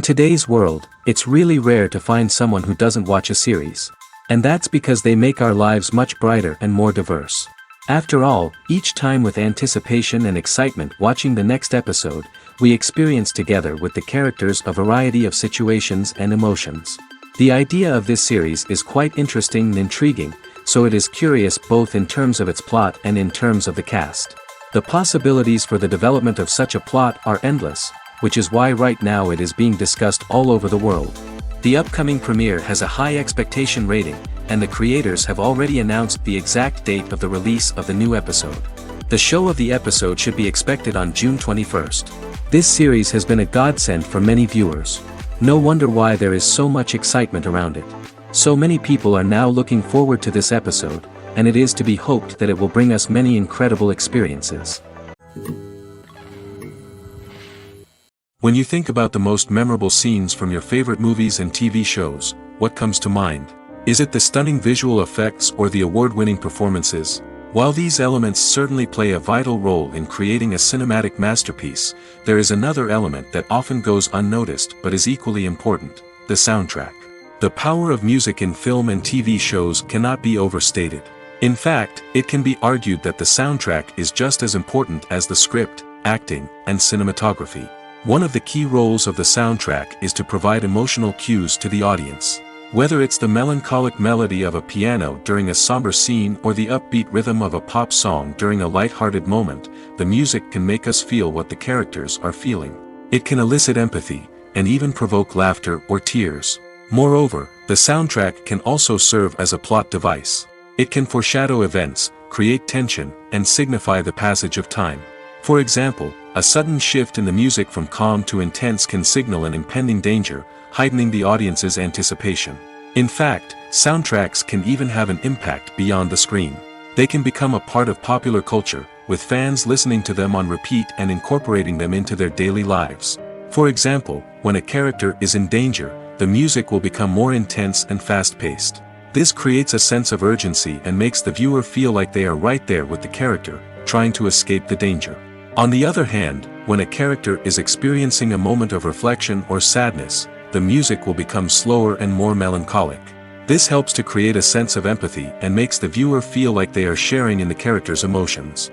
In today's world, it's really rare to find someone who doesn't watch a series. And that's because they make our lives much brighter and more diverse. After all, each time with anticipation and excitement watching the next episode, we experience together with the characters a variety of situations and emotions. The idea of this series is quite interesting and intriguing, so it is curious both in terms of its plot and in terms of the cast. The possibilities for the development of such a plot are endless, which is why right now it is being discussed all over the world. The upcoming premiere has a high expectation rating, and the creators have already announced the exact date of the release of the new episode. The show of the episode should be expected on June 21st. This series has been a godsend for many viewers. No wonder why there is so much excitement around it. So many people are now looking forward to this episode, and it is to be hoped that it will bring us many incredible experiences. When you think about the most memorable scenes from your favorite movies and TV shows, what comes to mind? Is it the stunning visual effects or the award-winning performances? While these elements certainly play a vital role in creating a cinematic masterpiece, there is another element that often goes unnoticed but is equally important: the soundtrack. The power of music in film and TV shows cannot be overstated. In fact, it can be argued that the soundtrack is just as important as the script, acting, and cinematography. One of the key roles of the soundtrack is to provide emotional cues to the audience. Whether it's the melancholic melody of a piano during a somber scene or the upbeat rhythm of a pop song during a light-hearted moment, the music can make us feel what the characters are feeling. It can elicit empathy, and even provoke laughter or tears. Moreover, the soundtrack can also serve as a plot device. It can foreshadow events, create tension, and signify the passage of time. For example, a sudden shift in the music from calm to intense can signal an impending danger, heightening the audience's anticipation. In fact, soundtracks can even have an impact beyond the screen. They can become a part of popular culture, with fans listening to them on repeat and incorporating them into their daily lives. For example, when a character is in danger, the music will become more intense and fast-paced. This creates a sense of urgency and makes the viewer feel like they are right there with the character, trying to escape the danger. On the other hand, when a character is experiencing a moment of reflection or sadness, the music will become slower and more melancholic. This helps to create a sense of empathy and makes the viewer feel like they are sharing in the character's emotions.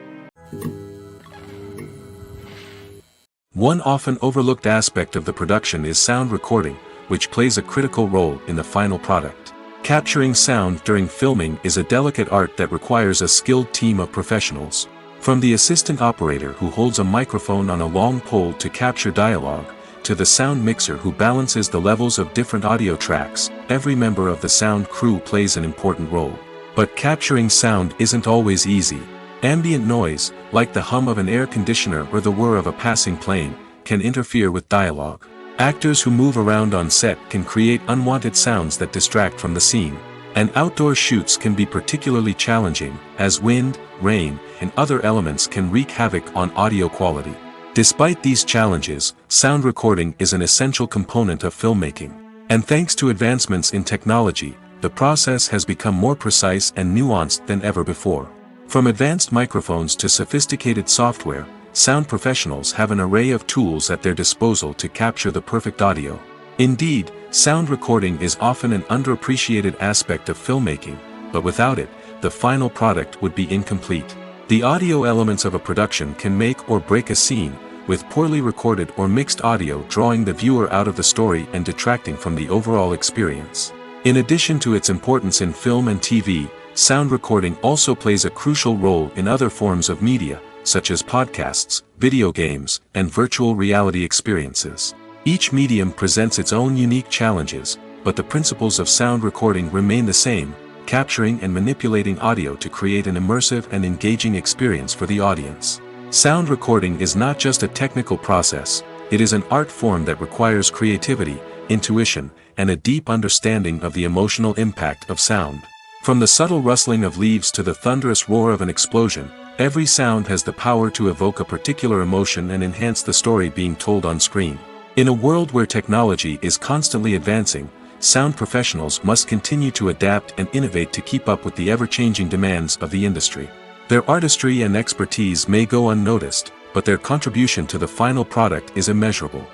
One often overlooked aspect of the production is sound recording, which plays a critical role in the final product. Capturing sound during filming is a delicate art that requires a skilled team of professionals. From the assistant operator who holds a microphone on a long pole to capture dialogue, to the sound mixer who balances the levels of different audio tracks, every member of the sound crew plays an important role. But capturing sound isn't always easy. Ambient noise, like the hum of an air conditioner or the whir of a passing plane, can interfere with dialogue. Actors who move around on set can create unwanted sounds that distract from the scene. And outdoor shoots can be particularly challenging, as wind, rain, and other elements can wreak havoc on audio quality. Despite these challenges, sound recording is an essential component of filmmaking. And thanks to advancements in technology, the process has become more precise and nuanced than ever before. From advanced microphones to sophisticated software, sound professionals have an array of tools at their disposal to capture the perfect audio. Indeed, sound recording is often an underappreciated aspect of filmmaking, but without it, the final product would be incomplete. The audio elements of a production can make or break a scene, with poorly recorded or mixed audio drawing the viewer out of the story and detracting from the overall experience. In addition to its importance in film and TV, sound recording also plays a crucial role in other forms of media, such as podcasts, video games, and virtual reality experiences. Each medium presents its own unique challenges, but the principles of sound recording remain the same: capturing and manipulating audio to create an immersive and engaging experience for the audience. Sound recording is not just a technical process, it is an art form that requires creativity, intuition, and a deep understanding of the emotional impact of sound. From the subtle rustling of leaves to the thunderous roar of an explosion, every sound has the power to evoke a particular emotion and enhance the story being told on screen. In a world where technology is constantly advancing, sound professionals must continue to adapt and innovate to keep up with the ever-changing demands of the industry. Their artistry and expertise may go unnoticed, but their contribution to the final product is immeasurable.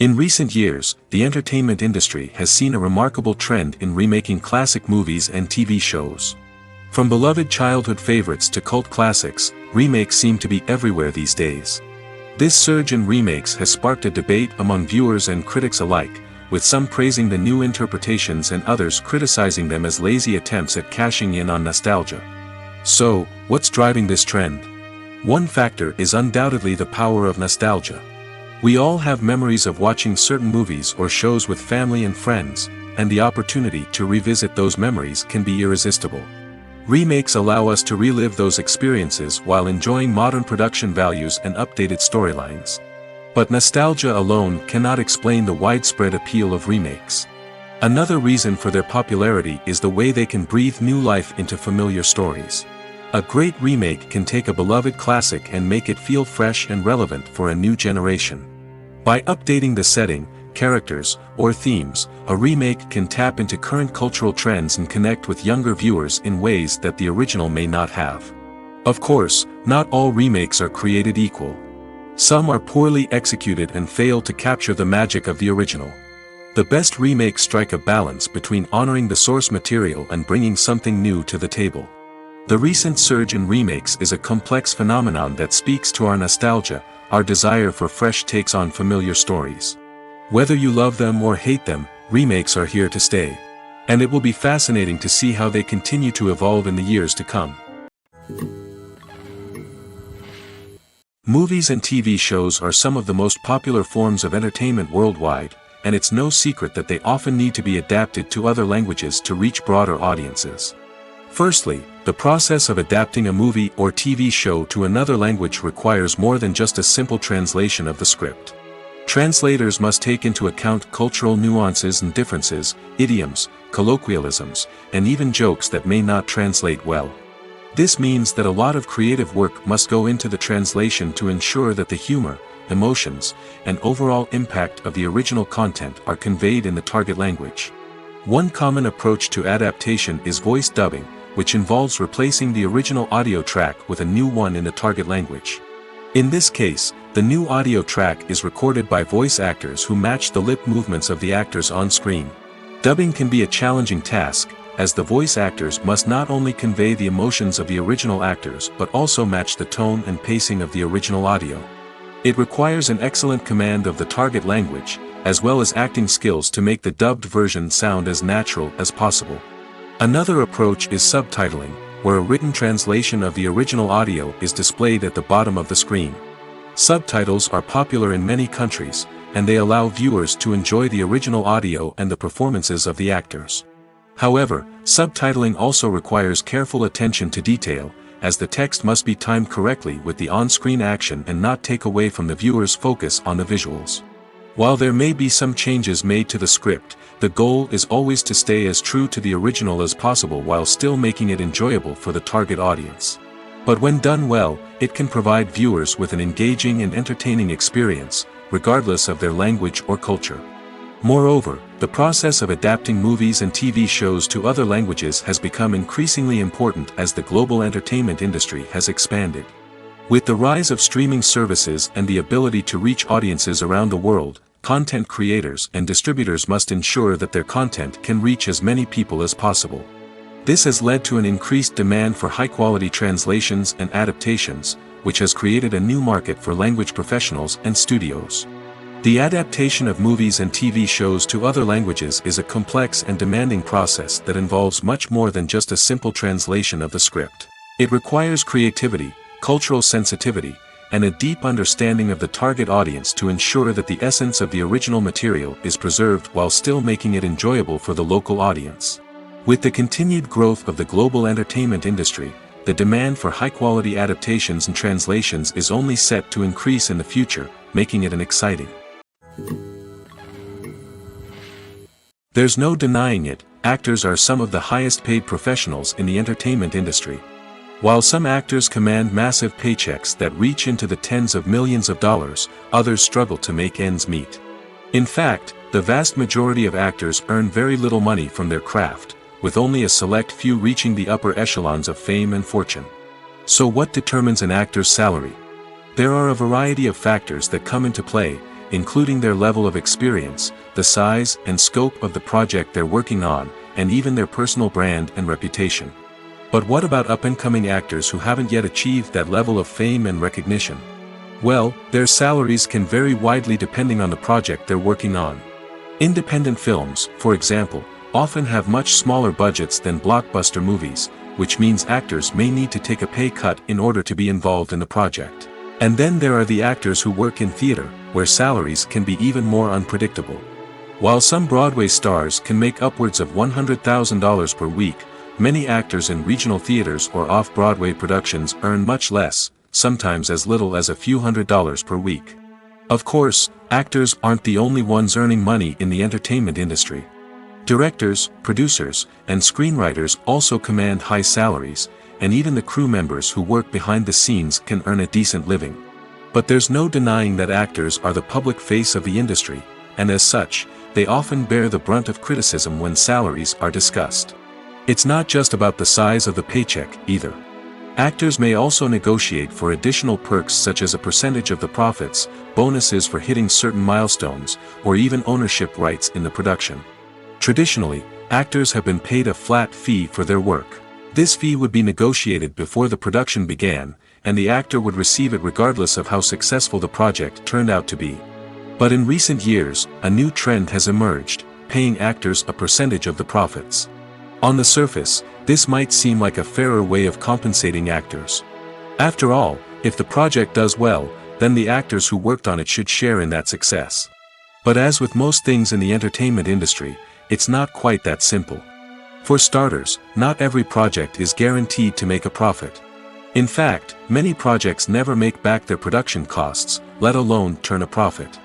In recent years, the entertainment industry has seen a remarkable trend in remaking classic movies and TV shows. From beloved childhood favorites to cult classics, remakes seem to be everywhere these days. This surge in remakes has sparked a debate among viewers and critics alike, with some praising the new interpretations and others criticizing them as lazy attempts at cashing in on nostalgia. So, what's driving this trend? One factor is undoubtedly the power of nostalgia. We all have memories of watching certain movies or shows with family and friends, and the opportunity to revisit those memories can be irresistible. Remakes allow us to relive those experiences while enjoying modern production values and updated storylines. But nostalgia alone cannot explain the widespread appeal of remakes. Another reason for their popularity is the way they can breathe new life into familiar stories. A great remake can take a beloved classic and make it feel fresh and relevant for a new generation. By updating the setting, characters, or themes, a remake can tap into current cultural trends and connect with younger viewers in ways that the original may not have. Of course, not all remakes are created equal. Some are poorly executed and fail to capture the magic of the original. The best remakes strike a balance between honoring the source material and bringing something new to the table. The recent surge in remakes is a complex phenomenon that speaks to our nostalgia, our desire for fresh takes on familiar stories. Whether you love them or hate them, remakes are here to stay. And it will be fascinating to see how they continue to evolve in the years to come. Movies and TV shows are some of the most popular forms of entertainment worldwide, and it's no secret that they often need to be adapted to other languages to reach broader audiences. Firstly, the process of adapting a movie or TV show to another language requires more than just a simple translation of the script. Translators must take into account cultural nuances and differences, idioms, colloquialisms, and even jokes that may not translate well. This means that a lot of creative work must go into the translation to ensure that the humor, emotions, and overall impact of the original content are conveyed in the target language. One common approach to adaptation is voice dubbing, which involves replacing the original audio track with a new one in the target language. In this case, the new audio track is recorded by voice actors who match the lip movements of the actors on screen. Dubbing can be a challenging task, as the voice actors must not only convey the emotions of the original actors but also match the tone and pacing of the original audio. It requires an excellent command of the target language, as well as acting skills to make the dubbed version sound as natural as possible. Another approach is subtitling, where a written translation of the original audio is displayed at the bottom of the screen. Subtitles are popular in many countries, and they allow viewers to enjoy the original audio and the performances of the actors. However, subtitling also requires careful attention to detail, as the text must be timed correctly with the on-screen action and not take away from the viewer's focus on the visuals. While there may be some changes made to the script, the goal is always to stay as true to the original as possible while still making it enjoyable for the target audience. But when done well, it can provide viewers with an engaging and entertaining experience, regardless of their language or culture. Moreover, the process of adapting movies and TV shows to other languages has become increasingly important as the global entertainment industry has expanded. With the rise of streaming services and the ability to reach audiences around the world, content creators and distributors must ensure that their content can reach as many people as possible. This has led to an increased demand for high-quality translations and adaptations, which has created a new market for language professionals and studios. The adaptation of movies and TV shows to other languages is a complex and demanding process that involves much more than just a simple translation of the script. It requires creativity, cultural sensitivity, and a deep understanding of the target audience to ensure that the essence of the original material is preserved while still making it enjoyable for the local audience. With the continued growth of the global entertainment industry, the demand for high-quality adaptations and translations is only set to increase in the future, making it an exciting. There's no denying it, actors are some of the highest-paid professionals in the entertainment industry. While some actors command massive paychecks that reach into the tens of millions of dollars, others struggle to make ends meet. In fact, the vast majority of actors earn very little money from their craft, with only a select few reaching the upper echelons of fame and fortune. So what determines an actor's salary? There are a variety of factors that come into play, including their level of experience, the size and scope of the project they're working on, and even their personal brand and reputation. But what about up-and-coming actors who haven't yet achieved that level of fame and recognition? Well, their salaries can vary widely depending on the project they're working on. Independent films, for example, often have much smaller budgets than blockbuster movies, which means actors may need to take a pay cut in order to be involved in the project. And then there are the actors who work in theater, where salaries can be even more unpredictable. While some Broadway stars can make upwards of $100,000 per week, many actors in regional theaters or off-Broadway productions earn much less, sometimes as little as a few $100s per week. Of course, actors aren't the only ones earning money in the entertainment industry. Directors, producers, and screenwriters also command high salaries, and even the crew members who work behind the scenes can earn a decent living. But there's no denying that actors are the public face of the industry, and as such, they often bear the brunt of criticism when salaries are discussed. It's not just about the size of the paycheck, either. Actors may also negotiate for additional perks such as a percentage of the profits, bonuses for hitting certain milestones, or even ownership rights in the production. Traditionally, actors have been paid a flat fee for their work. This fee would be negotiated before the production began, and the actor would receive it regardless of how successful the project turned out to be. But in recent years, a new trend has emerged, paying actors a percentage of the profits. On the surface, this might seem like a fairer way of compensating actors. After all, if the project does well, then the actors who worked on it should share in that success. But as with most things in the entertainment industry, it's not quite that simple. For starters, not every project is guaranteed to make a profit. In fact, many projects never make back their production costs, let alone turn a profit.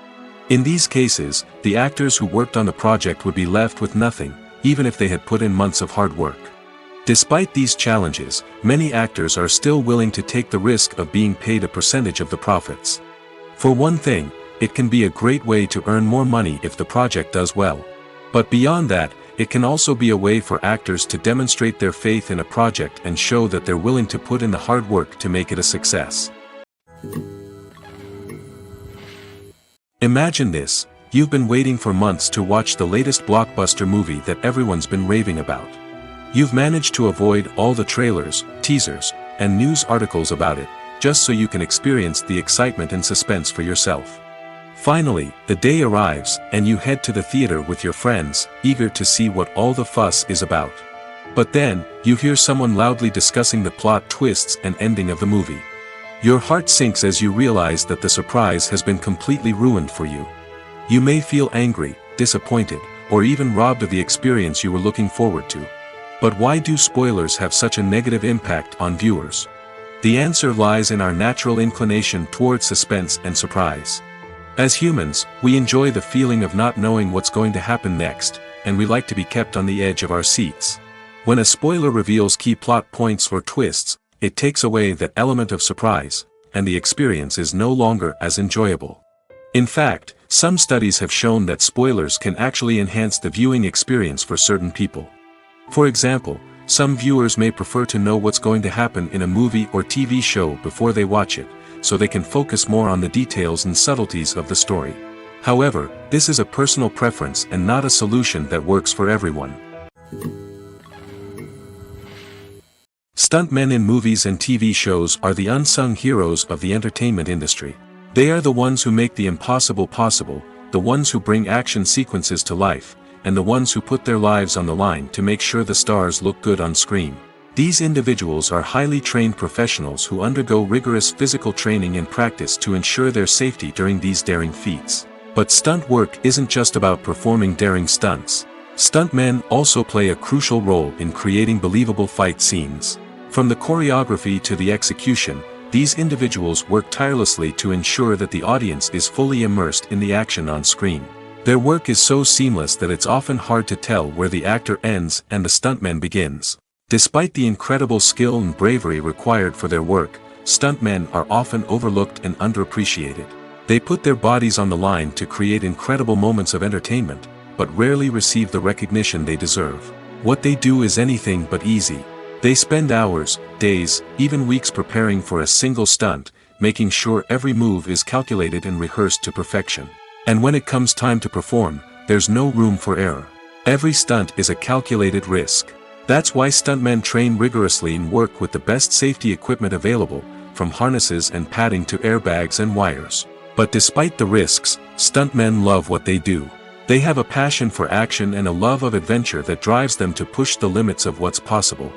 In these cases, the actors who worked on the project would be left with nothing, even if they had put in months of hard work. Despite these challenges, many actors are still willing to take the risk of being paid a percentage of the profits. For one thing, it can be a great way to earn more money if the project does well. But beyond that, it can also be a way for actors to demonstrate their faith in a project and show that they're willing to put in the hard work to make it a success. Imagine this: you've been waiting for months to watch the latest blockbuster movie that everyone's been raving about. You've managed to avoid all the trailers, teasers, and news articles about it, just so you can experience the excitement and suspense for yourself. Finally, the day arrives, and you head to the theater with your friends, eager to see what all the fuss is about. But then, you hear someone loudly discussing the plot twists and ending of the movie. Your heart sinks as you realize that the surprise has been completely ruined for you. You may feel angry, disappointed, or even robbed of the experience you were looking forward to. But why do spoilers have such a negative impact on viewers? The answer lies in our natural inclination towards suspense and surprise. As humans, we enjoy the feeling of not knowing what's going to happen next, and we like to be kept on the edge of our seats. When a spoiler reveals key plot points or twists, it takes away that element of surprise, and the experience is no longer as enjoyable. In fact, some studies have shown that spoilers can actually enhance the viewing experience for certain people. For example, some viewers may prefer to know what's going to happen in a movie or TV show before they watch it, so they can focus more on the details and subtleties of the story. However, this is a personal preference and not a solution that works for everyone. Stuntmen in movies and TV shows are the unsung heroes of the entertainment industry. They are the ones who make the impossible possible, the ones who bring action sequences to life, and the ones who put their lives on the line to make sure the stars look good on screen. These individuals are highly trained professionals who undergo rigorous physical training and practice to ensure their safety during these daring feats. But stunt work isn't just about performing daring stunts. Stuntmen also play a crucial role in creating believable fight scenes. From the choreography to the execution, these individuals work tirelessly to ensure that the audience is fully immersed in the action on screen. Their work is so seamless that it's often hard to tell where the actor ends and the stuntman begins. Despite the incredible skill and bravery required for their work, stuntmen are often overlooked and underappreciated. They put their bodies on the line to create incredible moments of entertainment, but rarely receive the recognition they deserve. What they do is anything but easy. They spend hours, days, even weeks preparing for a single stunt, making sure every move is calculated and rehearsed to perfection. And when it comes time to perform, there's no room for error. Every stunt is a calculated risk. That's why stuntmen train rigorously and work with the best safety equipment available, from harnesses and padding to airbags and wires. But despite the risks, stuntmen love what they do. They have a passion for action and a love of adventure that drives them to push the limits of what's possible.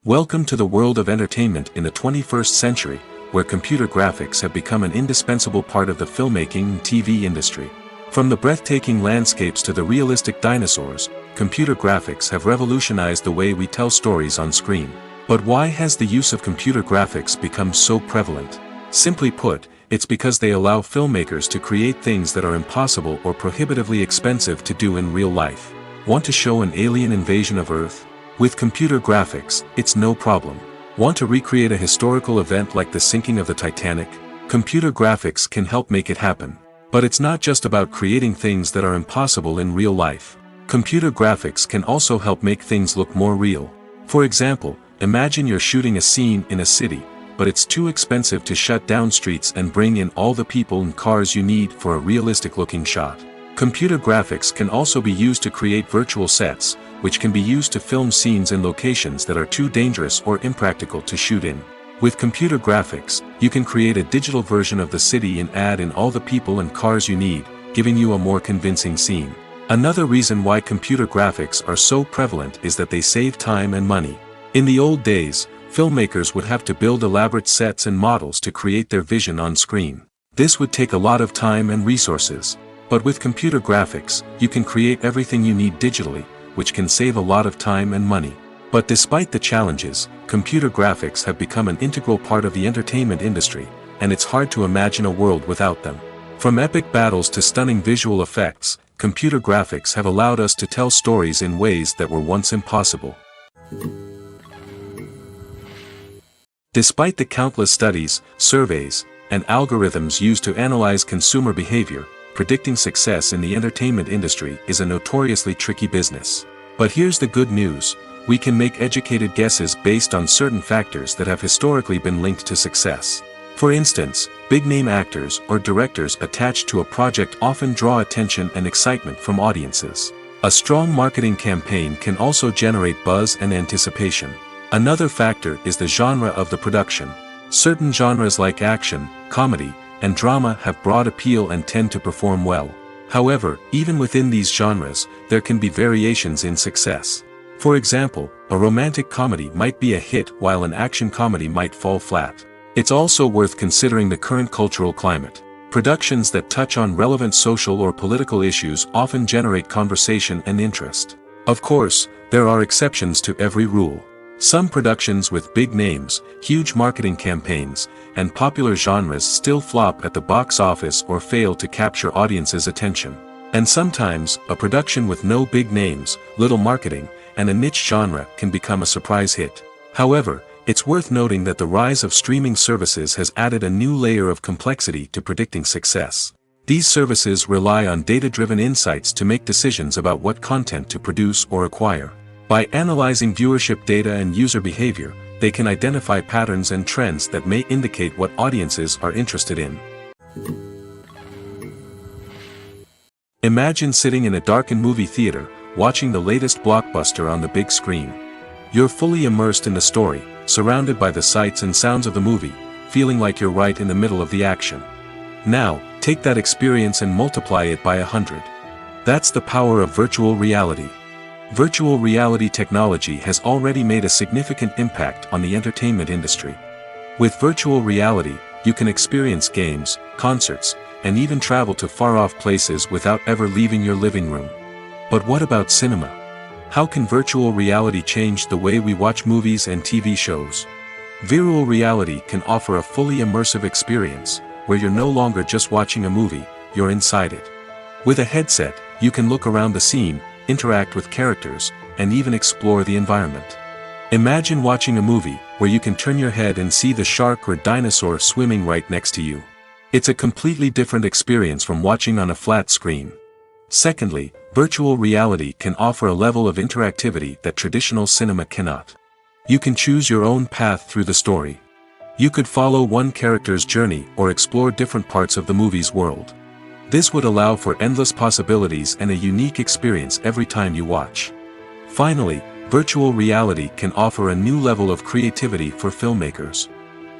Welcome to the world of entertainment in the 21st century, where computer graphics have become an indispensable part of the filmmaking and TV industry. From the breathtaking landscapes to the realistic dinosaurs, computer graphics have revolutionized the way we tell stories on screen. But why has the use of computer graphics become so prevalent? Simply put, it's because they allow filmmakers to create things that are impossible or prohibitively expensive to do in real life. Want to show an alien invasion of Earth? With computer graphics, it's no problem. Want to recreate a historical event like the sinking of the Titanic? Computer graphics can help make it happen. But it's not just about creating things that are impossible in real life. Computer graphics can also help make things look more real. For example, imagine you're shooting a scene in a city, but it's too expensive to shut down streets and bring in all the people and cars you need for a realistic-looking shot. Computer graphics can also be used to create virtual sets, which can be used to film scenes in locations that are too dangerous or impractical to shoot in. With computer graphics, you can create a digital version of the city and add in all the people and cars you need, giving you a more convincing scene. Another reason why computer graphics are so prevalent is that they save time and money. In the old days, filmmakers would have to build elaborate sets and models to create their vision on screen. This would take a lot of time and resources. But with computer graphics, you can create everything you need digitally, which can save a lot of time and money. But despite the challenges, computer graphics have become an integral part of the entertainment industry, and it's hard to imagine a world without them. From epic battles to stunning visual effects, computer graphics have allowed us to tell stories in ways that were once impossible. Despite the countless studies, surveys, and algorithms used to analyze consumer behavior, predicting success in the entertainment industry is a notoriously tricky business. But here's the good news. We can make educated guesses based on certain factors that have historically been linked to success. For instance, big-name actors or directors attached to a project often draw attention and excitement from audiences. A strong marketing campaign can also generate buzz and anticipation. Another factor is the genre of the production. Certain genres like action, comedy, and drama have broad appeal and tend to perform well. However, even within these genres, there can be variations in success. For example, a romantic comedy might be a hit while an action comedy might fall flat. It's also worth considering the current cultural climate. Productions that touch on relevant social or political issues often generate conversation and interest. Of course, there are exceptions to every rule. Some productions with big names, huge marketing campaigns, and popular genres still flop at the box office or fail to capture audiences' attention. And sometimes, a production with no big names, little marketing, and a niche genre can become a surprise hit. However, it's worth noting that the rise of streaming services has added a new layer of complexity to predicting success. These services rely on data-driven insights to make decisions about what content to produce or acquire. By analyzing viewership data and user behavior, they can identify patterns and trends that may indicate what audiences are interested in. Imagine sitting in a darkened movie theater, watching the latest blockbuster on the big screen. You're fully immersed in the story, surrounded by the sights and sounds of the movie, feeling like you're right in the middle of the action. Now, take that experience and multiply it by 100. That's the power of virtual reality. Virtual reality technology has already made a significant impact on the entertainment industry. With virtual reality, you can experience games, concerts, and even travel to far-off places without ever leaving your living room. But what about cinema? How can virtual reality change the way we watch movies and TV shows? Virtual reality can offer a fully immersive experience, where you're no longer just watching a movie, you're inside it. With a headset, you can look around the scene, interact with characters, and even explore the environment. Imagine watching a movie where you can turn your head and see the shark or dinosaur swimming right next to you. It's a completely different experience from watching on a flat screen. Secondly, virtual reality can offer a level of interactivity that traditional cinema cannot. You can choose your own path through the story. You could follow one character's journey or explore different parts of the movie's world. This would allow for endless possibilities and a unique experience every time you watch. Finally, virtual reality can offer a new level of creativity for filmmakers.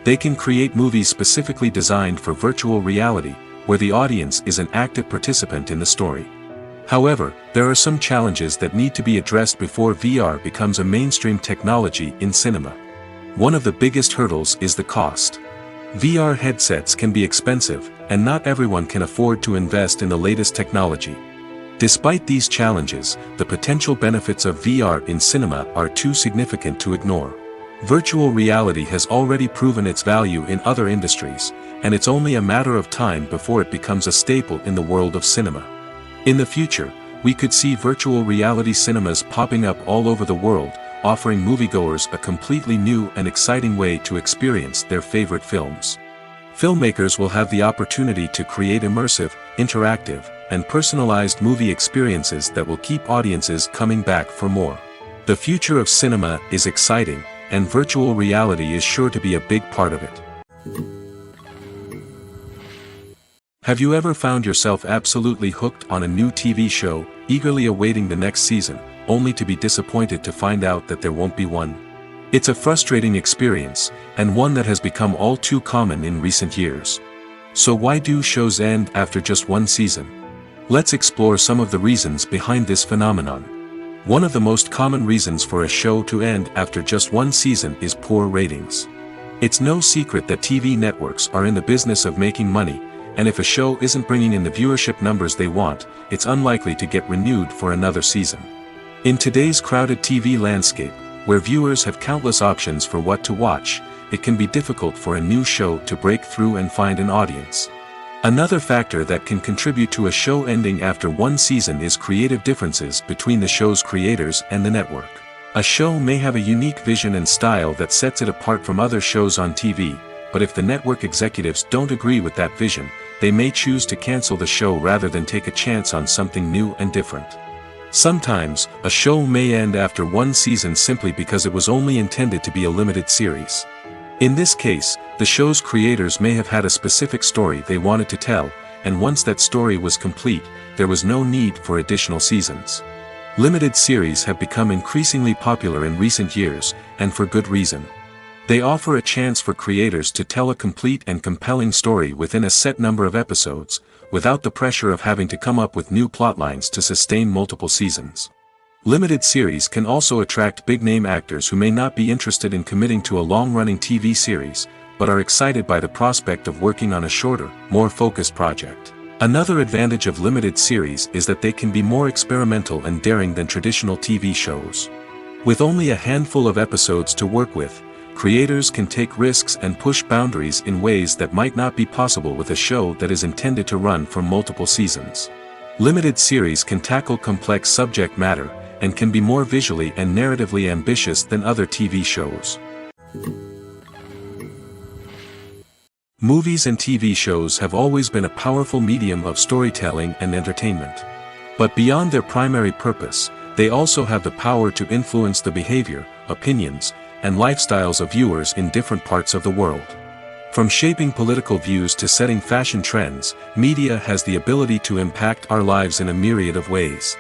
They can create movies specifically designed for virtual reality, where the audience is an active participant in the story. However, there are some challenges that need to be addressed before VR becomes a mainstream technology in cinema. One of the biggest hurdles is the cost. VR headsets can be expensive, and not everyone can afford to invest in the latest technology. Despite these challenges, the potential benefits of VR in cinema are too significant to ignore. Virtual reality has already proven its value in other industries, and it's only a matter of time before it becomes a staple in the world of cinema. In the future, we could see virtual reality cinemas popping up all over the world, offering moviegoers a completely new and exciting way to experience their favorite films. Filmmakers will have the opportunity to create immersive, interactive, and personalized movie experiences that will keep audiences coming back for more. The future of cinema is exciting, and virtual reality is sure to be a big part of it. Have you ever found yourself absolutely hooked on a new TV show, eagerly awaiting the next season, only to be disappointed to find out that there won't be one? It's a frustrating experience, and one that has become all too common in recent years. So why do shows end after just one season? Let's explore some of the reasons behind this phenomenon. One of the most common reasons for a show to end after just one season is poor ratings. It's no secret that TV networks are in the business of making money, and if a show isn't bringing in the viewership numbers they want, it's unlikely to get renewed for another season. In today's crowded TV landscape, where viewers have countless options for what to watch, it can be difficult for a new show to break through and find an audience. Another factor that can contribute to a show ending after one season is creative differences between the show's creators and the network. A show may have a unique vision and style that sets it apart from other shows on TV, but if the network executives don't agree with that vision, they may choose to cancel the show rather than take a chance on something new and different. Sometimes, a show may end after one season simply because it was only intended to be a limited series. In this case, the show's creators may have had a specific story they wanted to tell, and once that story was complete, there was no need for additional seasons. Limited series have become increasingly popular in recent years, and for good reason. They offer a chance for creators to tell a complete and compelling story within a set number of episodes, without the pressure of having to come up with new plotlines to sustain multiple seasons. Limited series can also attract big-name actors who may not be interested in committing to a long-running TV series, but are excited by the prospect of working on a shorter, more focused project. Another advantage of limited series is that they can be more experimental and daring than traditional TV shows. With only a handful of episodes to work with, creators can take risks and push boundaries in ways that might not be possible with a show that is intended to run for multiple seasons. Limited series can tackle complex subject matter, and can be more visually and narratively ambitious than other TV shows. Movies and TV shows have always been a powerful medium of storytelling and entertainment. But beyond their primary purpose, they also have the power to influence the behavior, opinions, and lifestyles of viewers in different parts of the world. From shaping political views to setting fashion trends, media has the ability to impact our lives in a myriad of ways.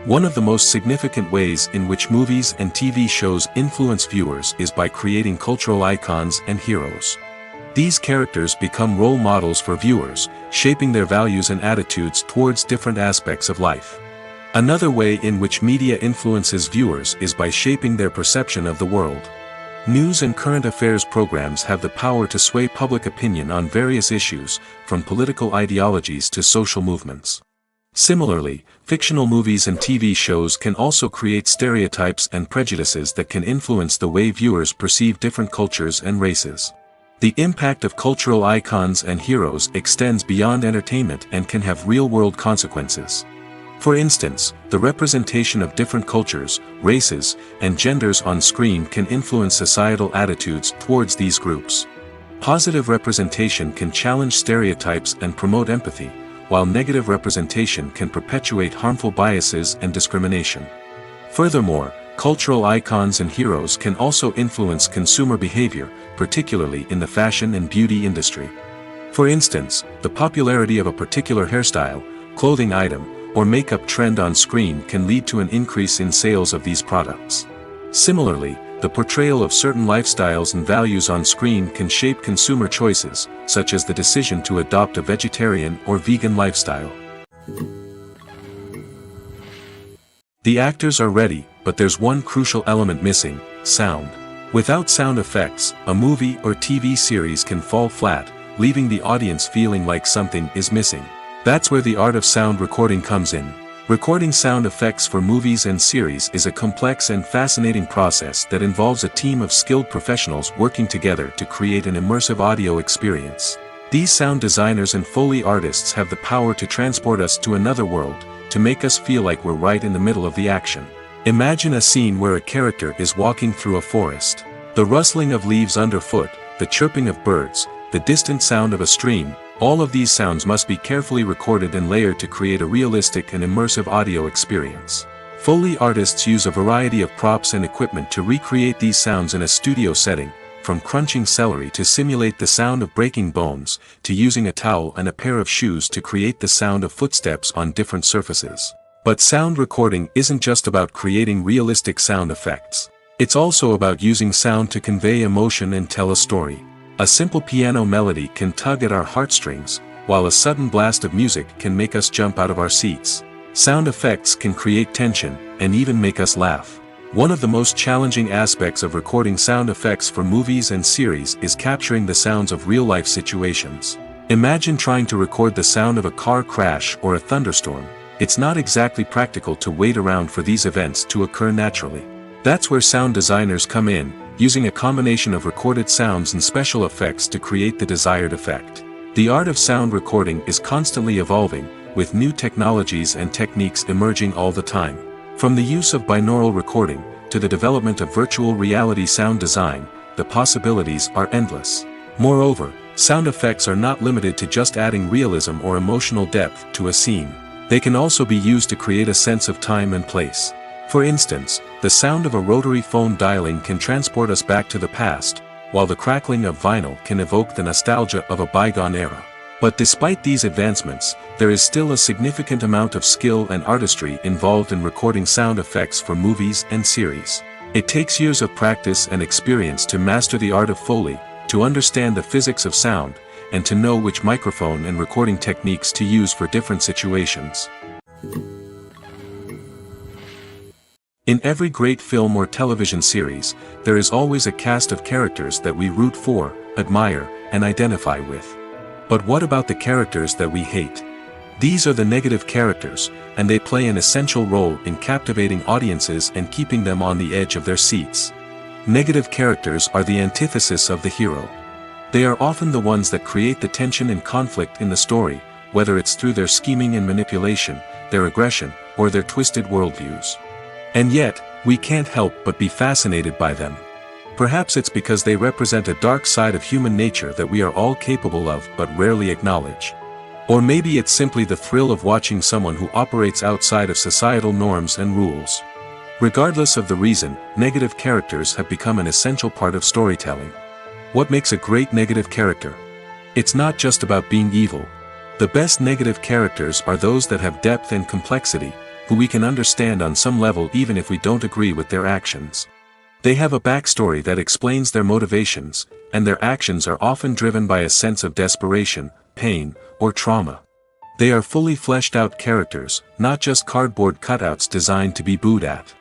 One of the most significant ways in which movies and TV shows influence viewers is by creating cultural icons and heroes. These characters become role models for viewers, shaping their values and attitudes towards different aspects of life. Another way in which media influences viewers is by shaping their perception of the world. News and current affairs programs have the power to sway public opinion on various issues, from political ideologies to social movements. Similarly, fictional movies and TV shows can also create stereotypes and prejudices that can influence the way viewers perceive different cultures and races. The impact of cultural icons and heroes extends beyond entertainment and can have real-world consequences. For instance, the representation of different cultures, races, and genders on screen can influence societal attitudes towards these groups. Positive representation can challenge stereotypes and promote empathy, while negative representation can perpetuate harmful biases and discrimination. Furthermore, Cultural icons and heroes can also influence consumer behavior, particularly in the fashion and beauty industry. For instance, the popularity of a particular hairstyle, clothing item, or makeup trend on screen can lead to an increase in sales of these products. Similarly, the portrayal of certain lifestyles and values on screen can shape consumer choices, such as the decision to adopt a vegetarian or vegan lifestyle. The actors are ready, but there's one crucial element missing: sound. Without sound effects, a movie or TV series can fall flat, leaving the audience feeling like something is missing. That's where the art of sound recording comes in. Recording sound effects for movies and series is a complex and fascinating process that involves a team of skilled professionals working together to create an immersive audio experience. These sound designers and Foley artists have the power to transport us to another world, to make us feel like we're right in the middle of the action. Imagine a scene where a character is walking through a forest. The rustling of leaves underfoot, the chirping of birds, the distant sound of a stream, all of these sounds must be carefully recorded and layered to create a realistic and immersive audio experience. Foley artists use a variety of props and equipment to recreate these sounds in a studio setting, from crunching celery to simulate the sound of breaking bones, to using a towel and a pair of shoes to create the sound of footsteps on different surfaces. But sound recording isn't just about creating realistic sound effects. It's also about using sound to convey emotion and tell a story. A simple piano melody can tug at our heartstrings, while a sudden blast of music can make us jump out of our seats. Sound effects can create tension, and even make us laugh. One of the most challenging aspects of recording sound effects for movies and series is capturing the sounds of real-life situations. Imagine trying to record the sound of a car crash or a thunderstorm. It's not exactly practical to wait around for these events to occur naturally. That's where sound designers come in, using a combination of recorded sounds and special effects to create the desired effect. The art of sound recording is constantly evolving, with new technologies and techniques emerging all the time. From the use of binaural recording, to the development of virtual reality sound design, the possibilities are endless. Moreover, sound effects are not limited to just adding realism or emotional depth to a scene. They can also be used to create a sense of time and place. For instance, the sound of a rotary phone dialing can transport us back to the past, while the crackling of vinyl can evoke the nostalgia of a bygone era. But despite these advancements, there is still a significant amount of skill and artistry involved in recording sound effects for movies and series. It takes years of practice and experience to master the art of Foley, to understand the physics of sound, and to know which microphone and recording techniques to use for different situations. In every great film or television series, there is always a cast of characters that we root for, admire, and identify with. But what about the characters that we hate? These are the negative characters, and they play an essential role in captivating audiences and keeping them on the edge of their seats. Negative characters are the antithesis of the hero. They are often the ones that create the tension and conflict in the story, whether it's through their scheming and manipulation, their aggression, or their twisted worldviews. And yet, we can't help but be fascinated by them. Perhaps it's because they represent a dark side of human nature that we are all capable of but rarely acknowledge. Or maybe it's simply the thrill of watching someone who operates outside of societal norms and rules. Regardless of the reason, negative characters have become an essential part of storytelling. What makes a great negative character? It's not just about being evil. The best negative characters are those that have depth and complexity, who we can understand on some level even if we don't agree with their actions. They have a backstory that explains their motivations, and their actions are often driven by a sense of desperation, pain, or trauma. They are fully fleshed out characters, not just cardboard cutouts designed to be booed at.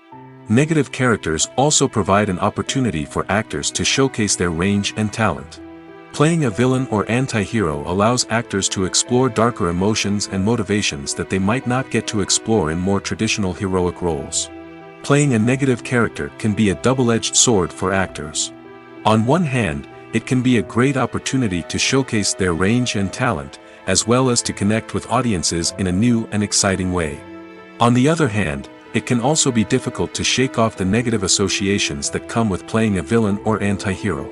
Negative characters also provide an opportunity for actors to showcase their range and talent. Playing a villain or anti-hero allows actors to explore darker emotions and motivations that they might not get to explore in more traditional heroic roles. Playing a negative character can be a double-edged sword for actors. On one hand, it can be a great opportunity to showcase their range and talent, as well as to connect with audiences in a new and exciting way. On the other hand, it can also be difficult to shake off the negative associations that come with playing a villain or anti-hero.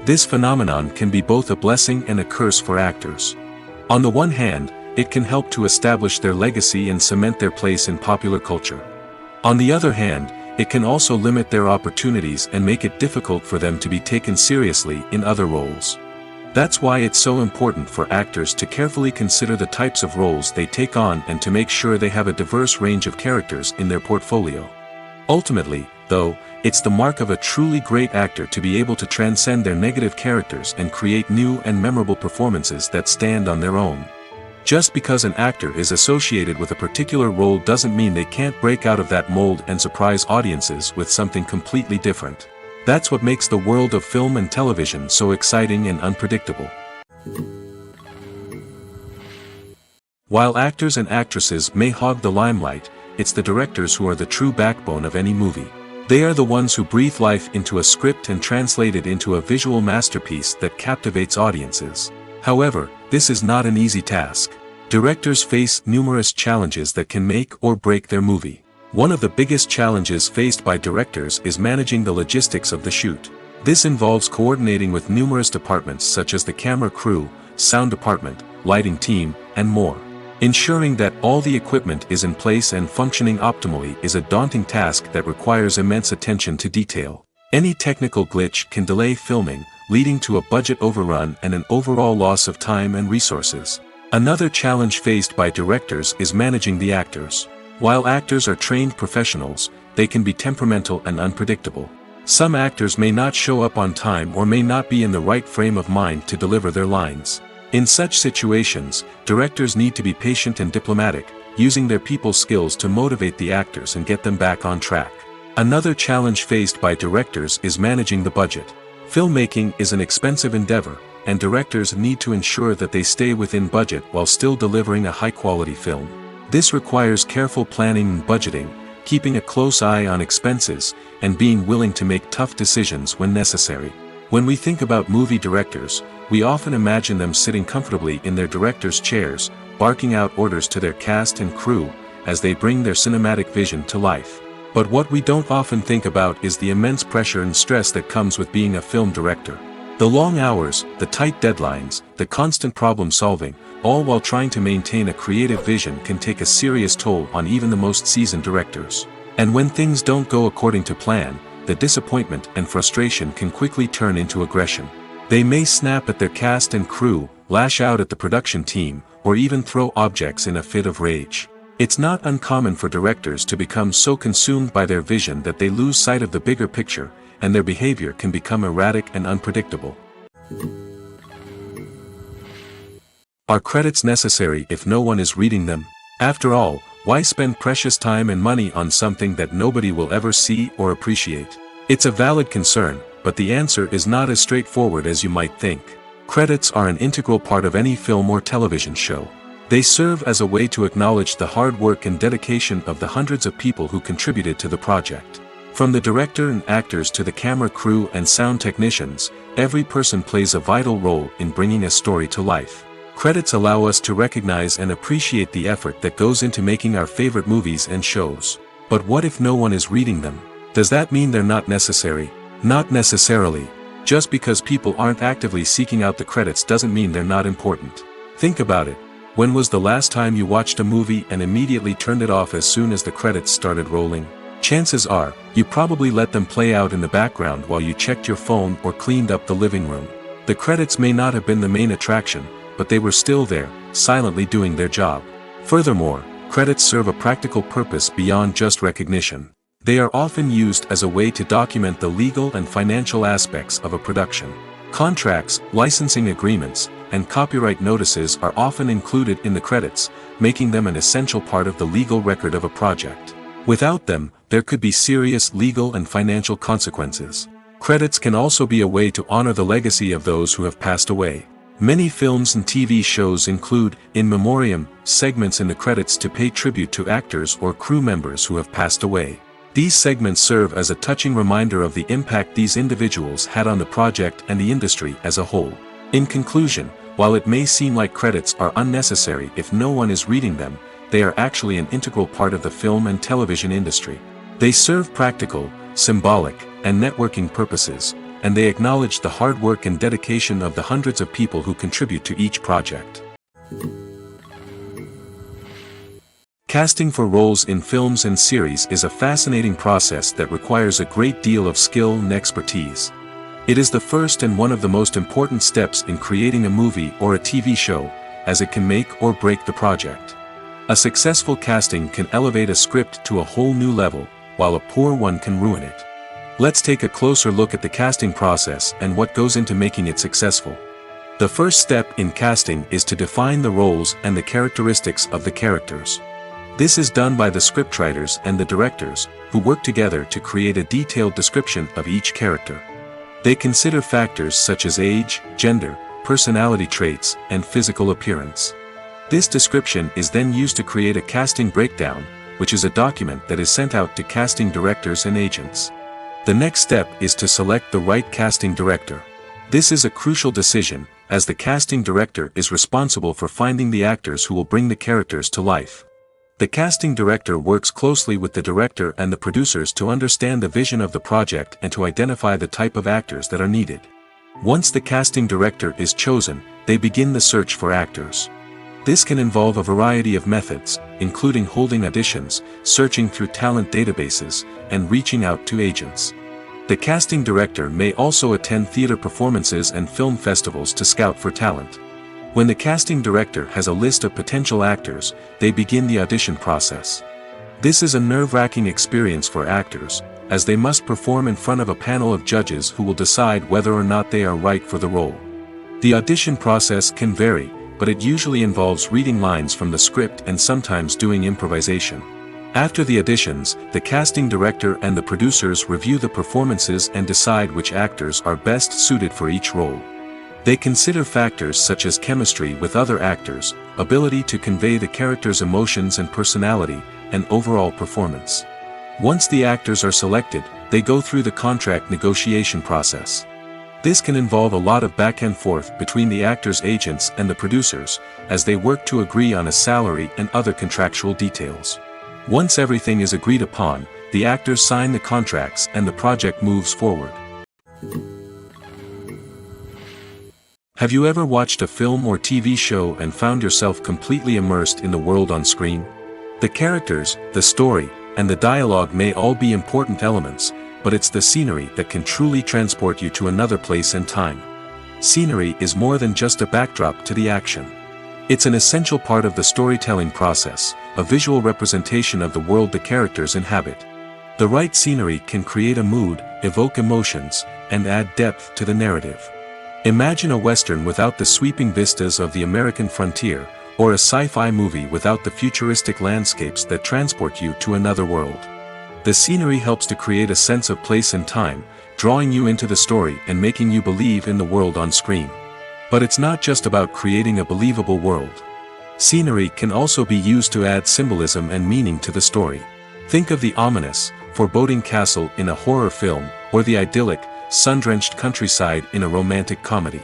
This phenomenon can be both a blessing and a curse for actors. On the one hand, it can help to establish their legacy and cement their place in popular culture. On the other hand, it can also limit their opportunities and make it difficult for them to be taken seriously in other roles. That's why it's so important for actors to carefully consider the types of roles they take on and to make sure they have a diverse range of characters in their portfolio. Ultimately, though, it's the mark of a truly great actor to be able to transcend their negative characters and create new and memorable performances that stand on their own. Just because an actor is associated with a particular role doesn't mean they can't break out of that mold and surprise audiences with something completely different. That's what makes the world of film and television so exciting and unpredictable. While actors and actresses may hog the limelight, it's the directors who are the true backbone of any movie. They are the ones who breathe life into a script and translate it into a visual masterpiece that captivates audiences. However, this is not an easy task. Directors face numerous challenges that can make or break their movie. One of the biggest challenges faced by directors is managing the logistics of the shoot. This involves coordinating with numerous departments such as the camera crew, sound department, lighting team, and more. Ensuring that all the equipment is in place and functioning optimally is a daunting task that requires immense attention to detail. Any technical glitch can delay filming, leading to a budget overrun and an overall loss of time and resources. Another challenge faced by directors is managing the actors. While actors are trained professionals, they can be temperamental and unpredictable. Some actors may not show up on time or may not be in the right frame of mind to deliver their lines. In such situations, directors need to be patient and diplomatic, using their people skills to motivate the actors and get them back on track. Another challenge faced by directors is managing the budget. Filmmaking is an expensive endeavor, and directors need to ensure that they stay within budget while still delivering a high-quality film. This requires careful planning and budgeting, keeping a close eye on expenses, and being willing to make tough decisions when necessary. When we think about movie directors, we often imagine them sitting comfortably in their director's chairs, barking out orders to their cast and crew, as they bring their cinematic vision to life. But what we don't often think about is the immense pressure and stress that comes with being a film director. The long hours, the tight deadlines, the constant problem solving, all while trying to maintain a creative vision can take a serious toll on even the most seasoned directors. And when things don't go according to plan, the disappointment and frustration can quickly turn into aggression. They may snap at their cast and crew, lash out at the production team, or even throw objects in a fit of rage. It's not uncommon for directors to become so consumed by their vision that they lose sight of the bigger picture, and their behavior can become erratic and unpredictable. Are credits necessary if no one is reading them? After all, why spend precious time and money on something that nobody will ever see or appreciate? It's a valid concern, but the answer is not as straightforward as you might think. Credits are an integral part of any film or television show. They serve as a way to acknowledge the hard work and dedication of the hundreds of people who contributed to the project. From the director and actors to the camera crew and sound technicians, every person plays a vital role in bringing a story to life. Credits allow us to recognize and appreciate the effort that goes into making our favorite movies and shows. But what if no one is reading them? Does that mean they're not necessary? Not necessarily. Just because people aren't actively seeking out the credits doesn't mean they're not important. Think about it. When was the last time you watched a movie and immediately turned it off as soon as the credits started rolling? Chances are, you probably let them play out in the background while you checked your phone or cleaned up the living room. The credits may not have been the main attraction, but they were still there, silently doing their job. Furthermore, credits serve a practical purpose beyond just recognition. They are often used as a way to document the legal and financial aspects of a production. Contracts, licensing agreements, and copyright notices are often included in the credits, making them an essential part of the legal record of a project. Without them, there could be serious legal and financial consequences. Credits can also be a way to honor the legacy of those who have passed away. Many films and TV shows include, in memoriam, segments in the credits to pay tribute to actors or crew members who have passed away. These segments serve as a touching reminder of the impact these individuals had on the project and the industry as a whole. In conclusion, while it may seem like credits are unnecessary if no one is reading them, they are actually an integral part of the film and television industry. They serve practical, symbolic, and networking purposes, and they acknowledge the hard work and dedication of the hundreds of people who contribute to each project. Casting for roles in films and series is a fascinating process that requires a great deal of skill and expertise. It is the first and one of the most important steps in creating a movie or a TV show, as it can make or break the project. A successful casting can elevate a script to a whole new level, while a poor one can ruin it. Let's take a closer look at the casting process and what goes into making it successful. The first step in casting is to define the roles and the characteristics of the characters. This is done by the scriptwriters and the directors, who work together to create a detailed description of each character. They consider factors such as age, gender, personality traits, and physical appearance. This description is then used to create a casting breakdown, which is a document that is sent out to casting directors and agents. The next step is to select the right casting director. This is a crucial decision, as the casting director is responsible for finding the actors who will bring the characters to life. The casting director works closely with the director and the producers to understand the vision of the project and to identify the type of actors that are needed. Once the casting director is chosen, they begin the search for actors. This can involve a variety of methods, including holding auditions, searching through talent databases, and reaching out to agents. The casting director may also attend theater performances and film festivals to scout for talent. When the casting director has a list of potential actors, they begin the audition process. This is a nerve-wracking experience for actors, as they must perform in front of a panel of judges who will decide whether or not they are right for the role. The audition process can vary, but it usually involves reading lines from the script and sometimes doing improvisation. After the auditions, the casting director and the producers review the performances and decide which actors are best suited for each role. They consider factors such as chemistry with other actors, ability to convey the character's emotions and personality, and overall performance. Once the actors are selected, they go through the contract negotiation process. This can involve a lot of back and forth between the actors' agents and the producers, as they work to agree on a salary and other contractual details. Once everything is agreed upon, the actors sign the contracts and the project moves forward. Have you ever watched a film or TV show and found yourself completely immersed in the world on screen? The characters, the story, and the dialogue may all be important elements, but it's the scenery that can truly transport you to another place and time. Scenery is more than just a backdrop to the action. It's an essential part of the storytelling process, a visual representation of the world the characters inhabit. The right scenery can create a mood, evoke emotions, and add depth to the narrative. Imagine a Western without the sweeping vistas of the American frontier, or a sci-fi movie without the futuristic landscapes that transport you to another world. The scenery helps to create a sense of place and time, drawing you into the story and making you believe in the world on screen. But it's not just about creating a believable world. Scenery can also be used to add symbolism and meaning to the story. Think of the ominous, foreboding castle in a horror film, or the idyllic, sun-drenched countryside in a romantic comedy.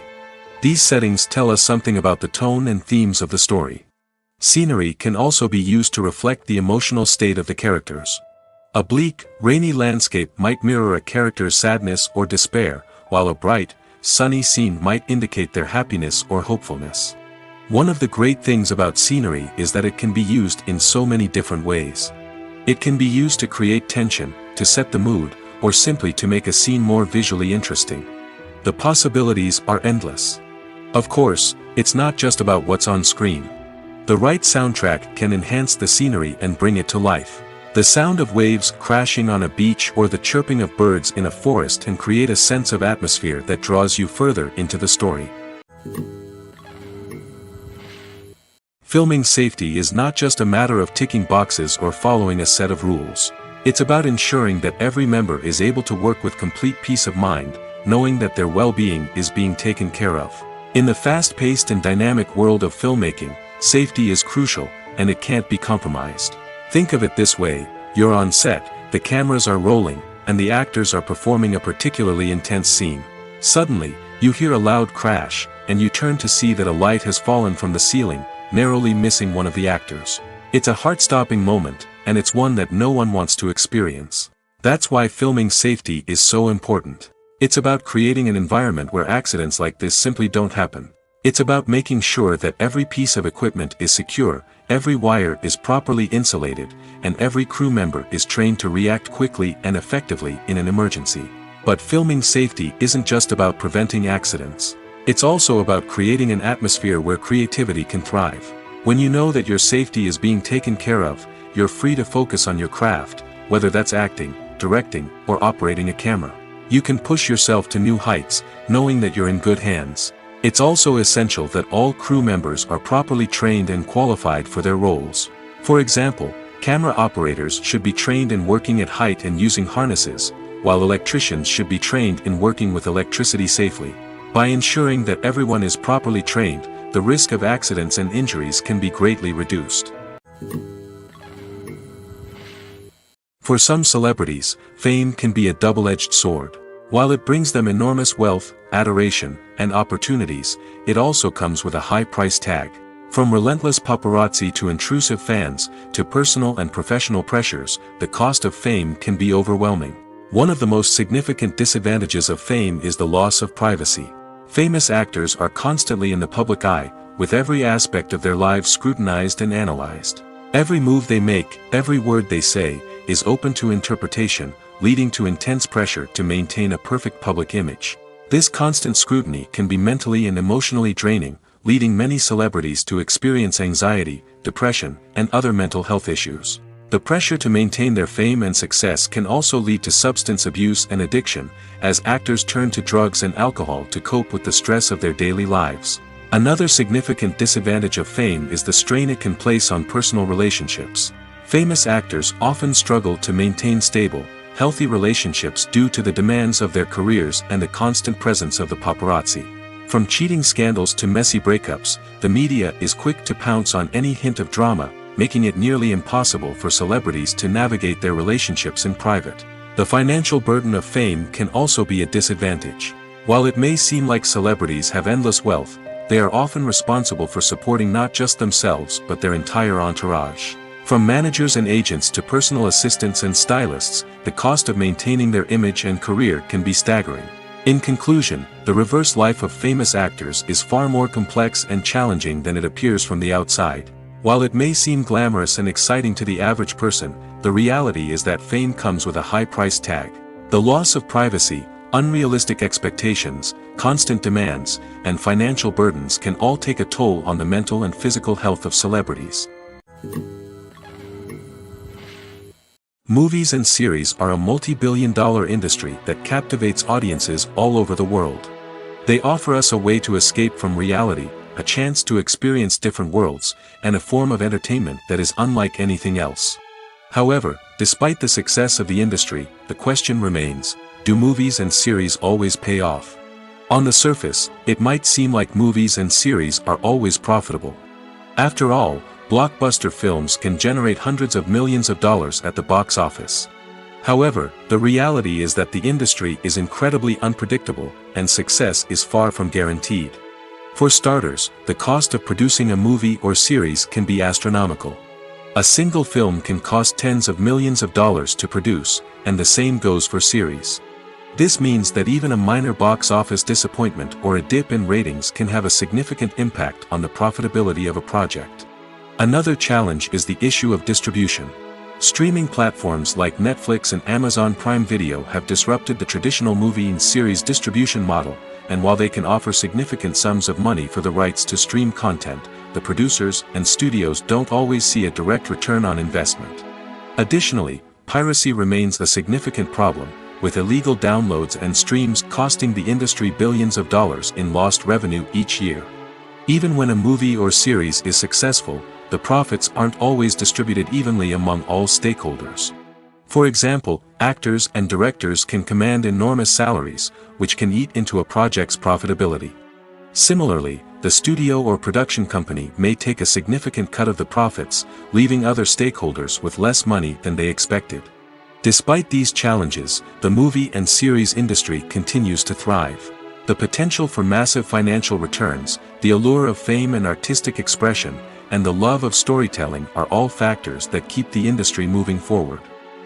These settings tell us something about the tone and themes of the story. Scenery can also be used to reflect the emotional state of the characters. A bleak, rainy landscape might mirror a character's sadness or despair, while a bright, sunny scene might indicate their happiness or hopefulness. One of the great things about scenery is that it can be used in so many different ways. It can be used to create tension, to set the mood, or simply to make a scene more visually interesting. The possibilities are endless. Of course, it's not just about what's on screen. The right soundtrack can enhance the scenery and bring it to life. The sound of waves crashing on a beach or the chirping of birds in a forest can create a sense of atmosphere that draws you further into the story. Filming safety is not just a matter of ticking boxes or following a set of rules. It's about ensuring that every member is able to work with complete peace of mind, knowing that their well-being is being taken care of. In the fast-paced and dynamic world of filmmaking, safety is crucial, and it can't be compromised. Think of it this way: you're on set, the cameras are rolling, and the actors are performing a particularly intense scene. Suddenly, you hear a loud crash, and you turn to see that a light has fallen from the ceiling, narrowly missing one of the actors. It's a heart-stopping moment, and it's one that no one wants to experience. That's why filming safety is so important. It's about creating an environment where accidents like this simply don't happen. It's about making sure that every piece of equipment is secure, every wire is properly insulated, and every crew member is trained to react quickly and effectively in an emergency. But filming safety isn't just about preventing accidents. It's also about creating an atmosphere where creativity can thrive. When you know that your safety is being taken care of, you're free to focus on your craft, whether that's acting, directing, or operating a camera. You can push yourself to new heights, knowing that you're in good hands. It's also essential that all crew members are properly trained and qualified for their roles. For example, camera operators should be trained in working at height and using harnesses, while electricians should be trained in working with electricity safely. By ensuring that everyone is properly trained, the risk of accidents and injuries can be greatly reduced. For some celebrities, fame can be a double-edged sword. While it brings them enormous wealth, adoration, and opportunities, it also comes with a high price tag. From relentless paparazzi to intrusive fans, to personal and professional pressures, the cost of fame can be overwhelming. One of the most significant disadvantages of fame is the loss of privacy. Famous actors are constantly in the public eye, with every aspect of their lives scrutinized and analyzed. Every move they make, every word they say, is open to interpretation, leading to intense pressure to maintain a perfect public image. This constant scrutiny can be mentally and emotionally draining, leading many celebrities to experience anxiety, depression, and other mental health issues. The pressure to maintain their fame and success can also lead to substance abuse and addiction, as actors turn to drugs and alcohol to cope with the stress of their daily lives. Another significant disadvantage of fame is the strain it can place on personal relationships. Famous actors often struggle to maintain stable, healthy relationships due to the demands of their careers and the constant presence of the paparazzi. From cheating scandals to messy breakups, the media is quick to pounce on any hint of drama, making it nearly impossible for celebrities to navigate their relationships in private. The financial burden of fame can also be a disadvantage. While it may seem like celebrities have endless wealth, they are often responsible for supporting not just themselves but their entire entourage. From managers and agents to personal assistants and stylists, the cost of maintaining their image and career can be staggering. In conclusion, the reverse life of famous actors is far more complex and challenging than it appears from the outside. While it may seem glamorous and exciting to the average person, the reality is that fame comes with a high price tag. The loss of privacy, unrealistic expectations, constant demands, and financial burdens can all take a toll on the mental and physical health of celebrities. Movies and series are a multi-billion-dollar industry that captivates audiences all over the world. They offer us a way to escape from reality, a chance to experience different worlds, and a form of entertainment that is unlike anything else. However, despite the success of the industry, the question remains, do movies and series always pay off? On the surface, it might seem like movies and series are always profitable. After all, blockbuster films can generate hundreds of millions of dollars at the box office. However, the reality is that the industry is incredibly unpredictable, and success is far from guaranteed. For starters, the cost of producing a movie or series can be astronomical. A single film can cost tens of millions of dollars to produce, and the same goes for series. This means that even a minor box office disappointment or a dip in ratings can have a significant impact on the profitability of a project. Another challenge is the issue of distribution. Streaming platforms like Netflix and Amazon Prime Video have disrupted the traditional movie and series distribution model, and while they can offer significant sums of money for the rights to stream content, the producers and studios don't always see a direct return on investment. Additionally, piracy remains a significant problem, with illegal downloads and streams costing the industry billions of dollars in lost revenue each year. Even when a movie or series is successful, the profits aren't always distributed evenly among all stakeholders. For example, actors and directors can command enormous salaries, which can eat into a project's profitability. Similarly, the studio or production company may take a significant cut of the profits, leaving other stakeholders with less money than they expected. Despite these challenges, the movie and series industry continues to thrive. The potential for massive financial returns, the allure of fame and artistic expression, and the love of storytelling are all factors that keep the industry moving forward.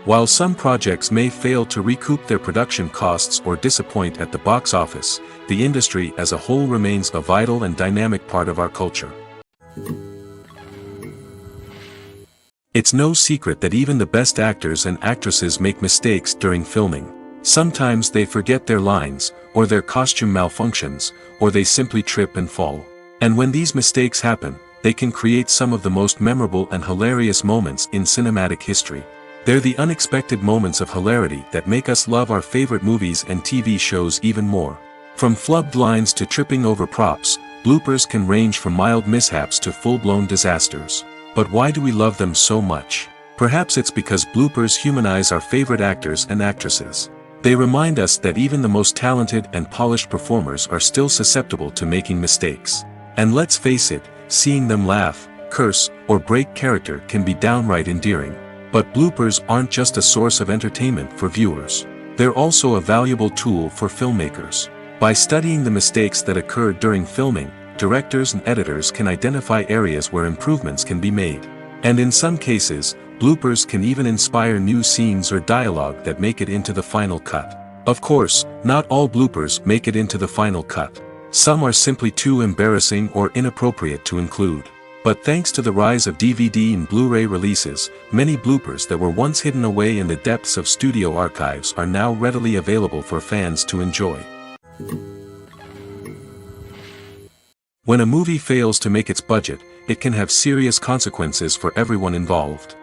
While some projects may fail to recoup their production costs or disappoint at the box office, the industry as a whole remains a vital and dynamic part of our culture. It's no secret that even the best actors and actresses make mistakes during filming. Sometimes they forget their lines, or their costume malfunctions, or they simply trip and fall. And when these mistakes happen, they can create some of the most memorable and hilarious moments in cinematic history. They're the unexpected moments of hilarity that make us love our favorite movies and TV shows even more. From flubbed lines to tripping over props, bloopers can range from mild mishaps to full-blown disasters. But why do we love them so much? Perhaps it's because bloopers humanize our favorite actors and actresses. They remind us that even the most talented and polished performers are still susceptible to making mistakes. And let's face it, seeing them laugh, curse, or break character can be downright endearing. But bloopers aren't just a source of entertainment for viewers. They're also a valuable tool for filmmakers. By studying the mistakes that occur during filming, directors and editors can identify areas where improvements can be made. And in some cases, bloopers can even inspire new scenes or dialogue that make it into the final cut. Of course, not all bloopers make it into the final cut. Some are simply too embarrassing or inappropriate to include. But thanks to the rise of DVD and Blu-ray releases, many bloopers that were once hidden away in the depths of studio archives are now readily available for fans to enjoy. When a movie fails to make its budget, it can have serious consequences for everyone involved.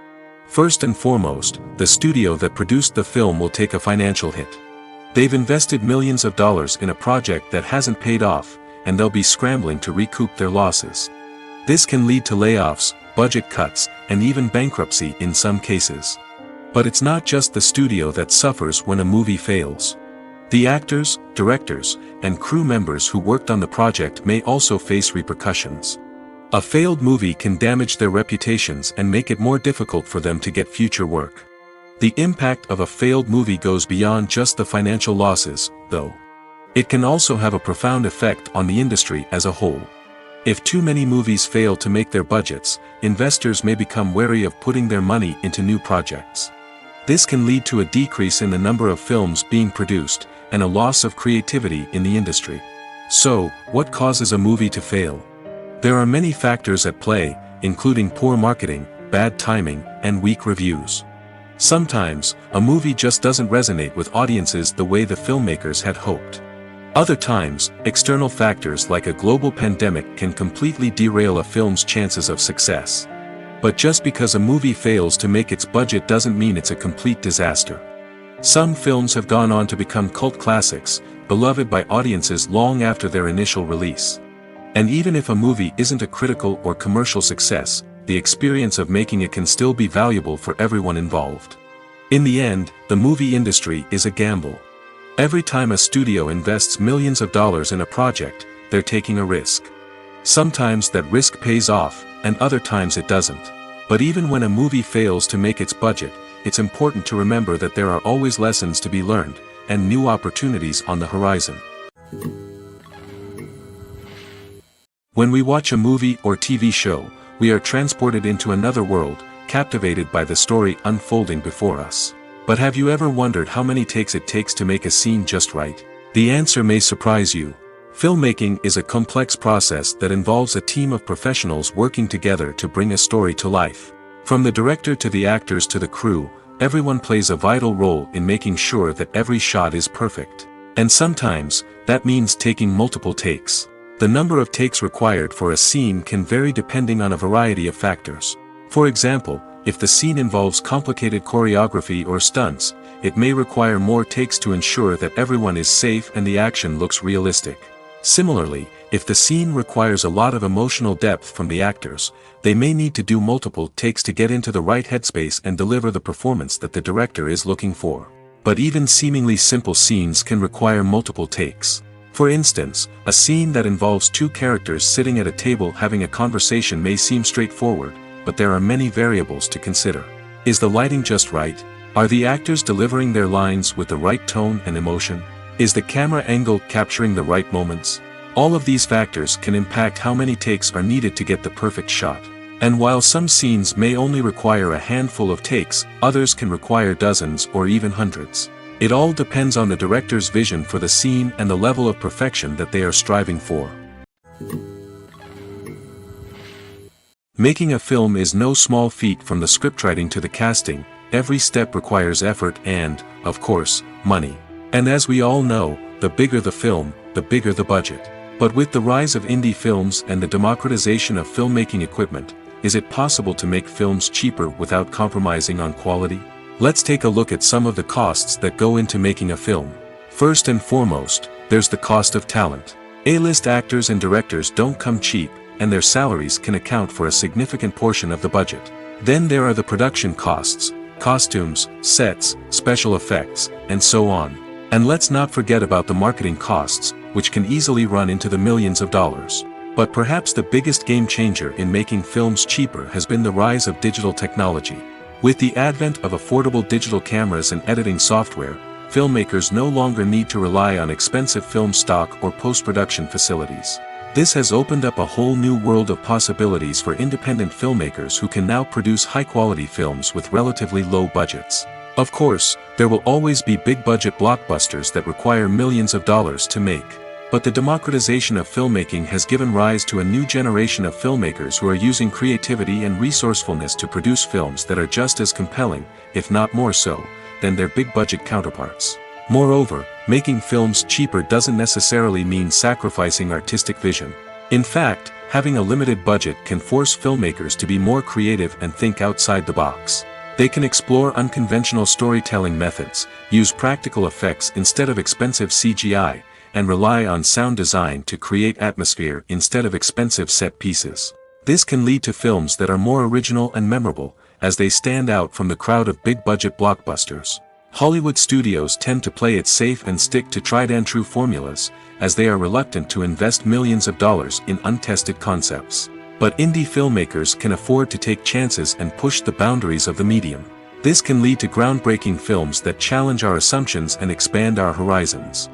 First and foremost, the studio that produced the film will take a financial hit. They've invested millions of dollars in a project that hasn't paid off, and they'll be scrambling to recoup their losses. This can lead to layoffs, budget cuts, and even bankruptcy in some cases. But it's not just the studio that suffers when a movie fails. The actors, directors, and crew members who worked on the project may also face repercussions. A failed movie can damage their reputations and make it more difficult for them to get future work. The impact of a failed movie goes beyond just the financial losses, though. It can also have a profound effect on the industry as a whole. If too many movies fail to make their budgets, investors may become wary of putting their money into new projects. This can lead to a decrease in the number of films being produced, and a loss of creativity in the industry. So, what causes a movie to fail? There are many factors at play, including poor marketing, bad timing, and weak reviews. Sometimes, a movie just doesn't resonate with audiences the way the filmmakers had hoped. Other times, external factors like a global pandemic can completely derail a film's chances of success. But just because a movie fails to make its budget doesn't mean it's a complete disaster. Some films have gone on to become cult classics, beloved by audiences long after their initial release. And even if a movie isn't a critical or commercial success, the experience of making it can still be valuable for everyone involved. In the end, the movie industry is a gamble. Every time a studio invests millions of dollars in a project, they're taking a risk. Sometimes that risk pays off, and other times it doesn't. But even when a movie fails to make its budget, it's important to remember that there are always lessons to be learned, and new opportunities on the horizon. When we watch a movie or TV show, we are transported into another world, captivated by the story unfolding before us. But have you ever wondered how many takes it takes to make a scene just right? The answer may surprise you. Filmmaking is a complex process that involves a team of professionals working together to bring a story to life. From the director to the actors to the crew, everyone plays a vital role in making sure that every shot is perfect. And sometimes, that means taking multiple takes. The number of takes required for a scene can vary depending on a variety of factors. For example, if the scene involves complicated choreography or stunts, it may require more takes to ensure that everyone is safe and the action looks realistic. Similarly, if the scene requires a lot of emotional depth from the actors, they may need to do multiple takes to get into the right headspace and deliver the performance that the director is looking for. But even seemingly simple scenes can require multiple takes. For instance, a scene that involves two characters sitting at a table having a conversation may seem straightforward, but there are many variables to consider. Is the lighting just right? Are the actors delivering their lines with the right tone and emotion? Is the camera angle capturing the right moments? All of these factors can impact how many takes are needed to get the perfect shot. And while some scenes may only require a handful of takes, others can require dozens or even hundreds. It all depends on the director's vision for the scene and the level of perfection that they are striving for. Making a film is no small feat. From the scriptwriting to the casting. Every step requires effort and, of course, money. And as we all know, the bigger the film, the bigger the budget. But with the rise of indie films and the democratization of filmmaking equipment, is it possible to make films cheaper without compromising on quality? Let's take a look at some of the costs that go into making a film. First and foremost, there's the cost of talent. A-list actors and directors don't come cheap, and their salaries can account for a significant portion of the budget. Then there are the production costs, costumes, sets, special effects, and so on. And let's not forget about the marketing costs, which can easily run into the millions of dollars. But perhaps the biggest game changer in making films cheaper has been the rise of digital technology. With the advent of affordable digital cameras and editing software, filmmakers no longer need to rely on expensive film stock or post-production facilities. This has opened up a whole new world of possibilities for independent filmmakers who can now produce high-quality films with relatively low budgets. Of course, there will always be big-budget blockbusters that require millions of dollars to make. But the democratization of filmmaking has given rise to a new generation of filmmakers who are using creativity and resourcefulness to produce films that are just as compelling, if not more so, than their big-budget counterparts. Moreover, making films cheaper doesn't necessarily mean sacrificing artistic vision. In fact, having a limited budget can force filmmakers to be more creative and think outside the box. They can explore unconventional storytelling methods, use practical effects instead of expensive CGI, and rely on sound design to create atmosphere instead of expensive set pieces. This can lead to films that are more original and memorable, as they stand out from the crowd of big-budget blockbusters. Hollywood studios tend to play it safe and stick to tried-and-true formulas, as they are reluctant to invest millions of dollars in untested concepts. But indie filmmakers can afford to take chances and push the boundaries of the medium. This can lead to groundbreaking films that challenge our assumptions and expand our horizons.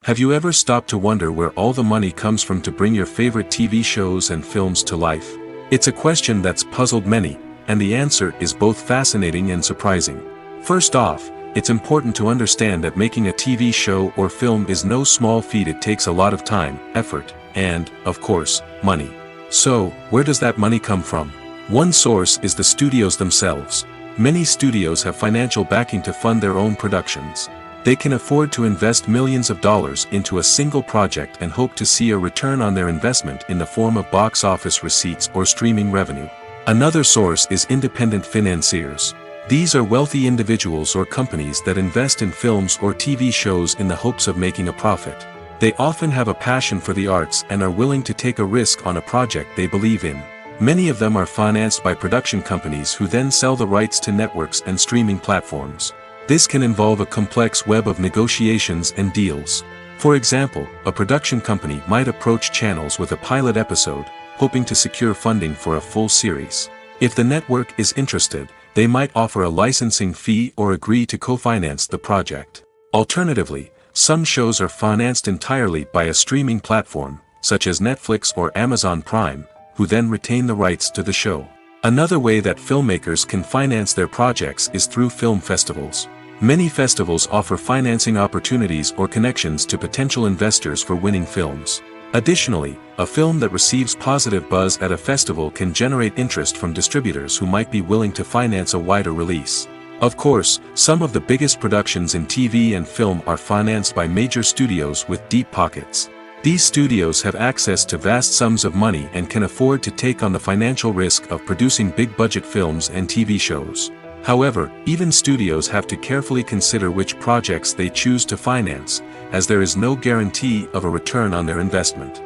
Have you ever stopped to wonder where all the money comes from to bring your favorite TV shows and films to life? It's a question that's puzzled many, and the answer is both fascinating and surprising. First off, it's important to understand that making a TV show or film is no small feat. It takes a lot of time, effort, and, of course, money. So, where does that money come from? One source is the studios themselves. Many studios have financial backing to fund their own productions. They can afford to invest millions of dollars into a single project and hope to see a return on their investment in the form of box office receipts or streaming revenue. Another source is independent financiers. These are wealthy individuals or companies that invest in films or TV shows in the hopes of making a profit. They often have a passion for the arts and are willing to take a risk on a project they believe in. Many of them are financed by production companies who then sell the rights to networks and streaming platforms. This can involve a complex web of negotiations and deals. For example, a production company might approach channels with a pilot episode, hoping to secure funding for a full series. If the network is interested, they might offer a licensing fee or agree to co-finance the project. Alternatively, some shows are financed entirely by a streaming platform, such as Netflix or Amazon Prime, who then retain the rights to the show. Another way that filmmakers can finance their projects is through film festivals. Many festivals offer financing opportunities or connections to potential investors for winning films. Additionally, a film that receives positive buzz at a festival can generate interest from distributors who might be willing to finance a wider release. Of course, some of the biggest productions in TV and film are financed by major studios with deep pockets. These studios have access to vast sums of money and can afford to take on the financial risk of producing big-budget films and TV shows. However, even studios have to carefully consider which projects they choose to finance, as there is no guarantee of a return on their investment.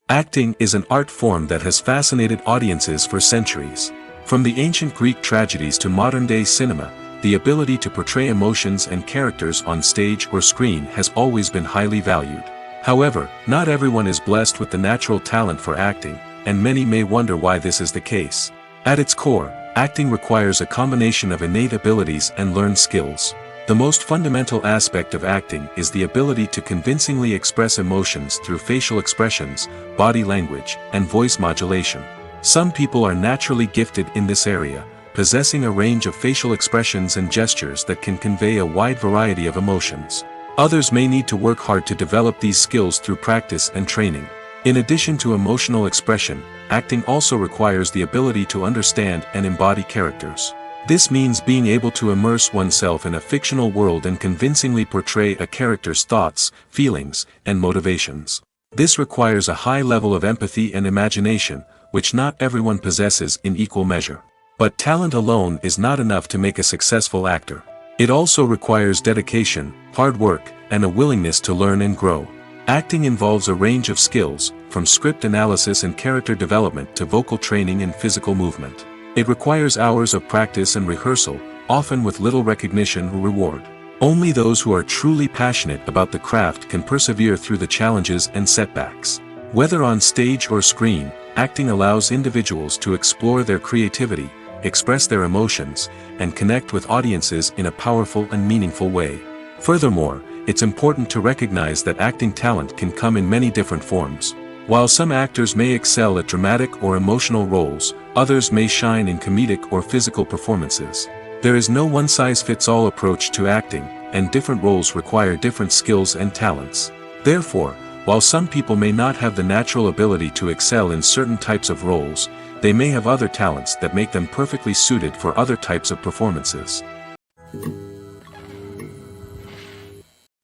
Acting is an art form that has fascinated audiences for centuries. From the ancient Greek tragedies to modern-day cinema, the ability to portray emotions and characters on stage or screen has always been highly valued. However, not everyone is blessed with the natural talent for acting, and many may wonder why this is the case. At its core, acting requires a combination of innate abilities and learned skills. The most fundamental aspect of acting is the ability to convincingly express emotions through facial expressions, body language, and voice modulation. Some people are naturally gifted in this area, possessing a range of facial expressions and gestures that can convey a wide variety of emotions. Others may need to work hard to develop these skills through practice and training. In addition to emotional expression, acting also requires the ability to understand and embody characters. This means being able to immerse oneself in a fictional world and convincingly portray a character's thoughts, feelings, and motivations. This requires a high level of empathy and imagination, which not everyone possesses in equal measure. But talent alone is not enough to make a successful actor. It also requires dedication, hard work, and a willingness to learn and grow. Acting involves a range of skills, from script analysis and character development to vocal training and physical movement. It requires hours of practice and rehearsal, often with little recognition or reward. Only those who are truly passionate about the craft can persevere through the challenges and setbacks. Whether on stage or screen, acting allows individuals to explore their creativity, express their emotions, and connect with audiences in a powerful and meaningful way. Furthermore, it's important to recognize that acting talent can come in many different forms. While some actors may excel at dramatic or emotional roles, others may shine in comedic or physical performances. There is no one-size-fits-all approach to acting, and different roles require different skills and talents. Therefore, while some people may not have the natural ability to excel in certain types of roles, they may have other talents that make them perfectly suited for other types of performances.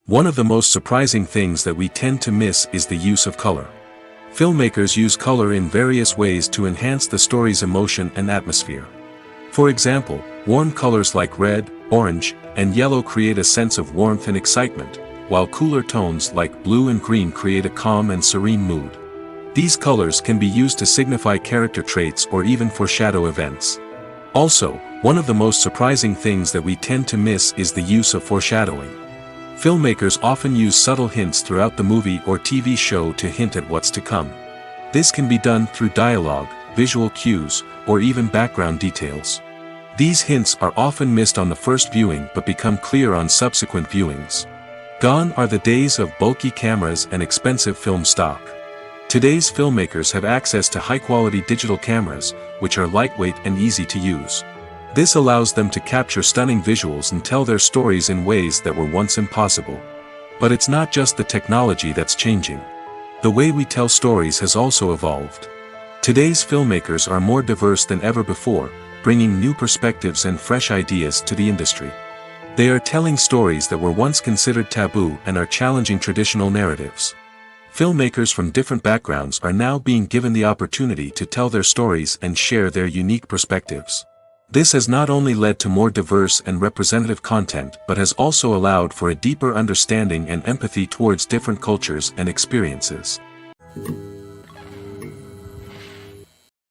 One of the most surprising things that we tend to miss is the use of color. Filmmakers use color in various ways to enhance the story's emotion and atmosphere. For example, warm colors like red, orange, and yellow create a sense of warmth and excitement, while cooler tones like blue and green create a calm and serene mood. These colors can be used to signify character traits or even foreshadow events. Also, one of the most surprising things that we tend to miss is the use of foreshadowing. Filmmakers often use subtle hints throughout the movie or TV show to hint at what's to come. This can be done through dialogue, visual cues, or even background details. These hints are often missed on the first viewing but become clear on subsequent viewings. Gone are the days of bulky cameras and expensive film stock. Today's filmmakers have access to high-quality digital cameras, which are lightweight and easy to use. This allows them to capture stunning visuals and tell their stories in ways that were once impossible. But it's not just the technology that's changing. The way we tell stories has also evolved. Today's filmmakers are more diverse than ever before, bringing new perspectives and fresh ideas to the industry. They are telling stories that were once considered taboo and are challenging traditional narratives. Filmmakers from different backgrounds are now being given the opportunity to tell their stories and share their unique perspectives. This has not only led to more diverse and representative content but has also allowed for a deeper understanding and empathy towards different cultures and experiences.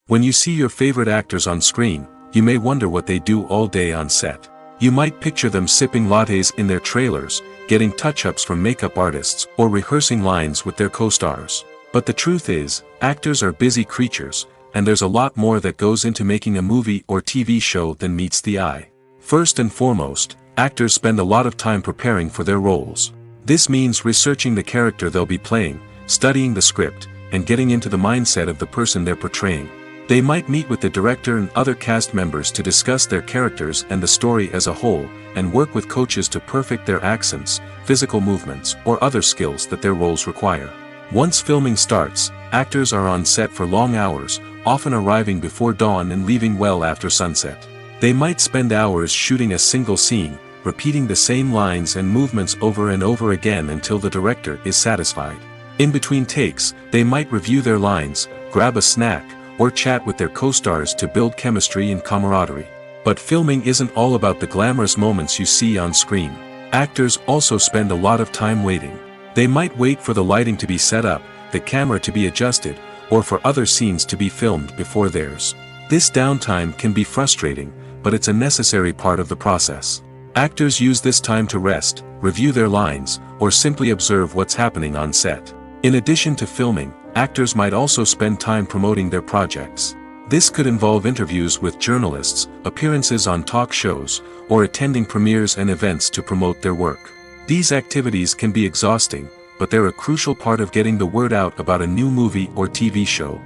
When you see your favorite actors on screen, you may wonder what they do all day on set. You might picture them sipping lattes in their trailers, getting touch-ups from makeup artists, or rehearsing lines with their co-stars. But the truth is, actors are busy creatures, and there's a lot more that goes into making a movie or TV show than meets the eye. First and foremost, actors spend a lot of time preparing for their roles. This means researching the character they'll be playing, studying the script, and getting into the mindset of the person they're portraying. They might meet with the director and other cast members to discuss their characters and the story as a whole, and work with coaches to perfect their accents, physical movements, or other skills that their roles require. Once filming starts, actors are on set for long hours, often arriving before dawn and leaving well after sunset. They might spend hours shooting a single scene, repeating the same lines and movements over and over again until the director is satisfied. In between takes, they might review their lines, grab a snack, or chat with their co-stars to build chemistry and camaraderie. But filming isn't all about the glamorous moments you see on screen. Actors also spend a lot of time waiting. They might wait for the lighting to be set up, the camera to be adjusted, or for other scenes to be filmed before theirs. This downtime can be frustrating, but it's a necessary part of the process. Actors use this time to rest, review their lines, or simply observe what's happening on set. In addition to filming, actors might also spend time promoting their projects. This could involve interviews with journalists, appearances on talk shows, or attending premieres and events to promote their work. These activities can be exhausting, but they're a crucial part of getting the word out about a new movie or TV show.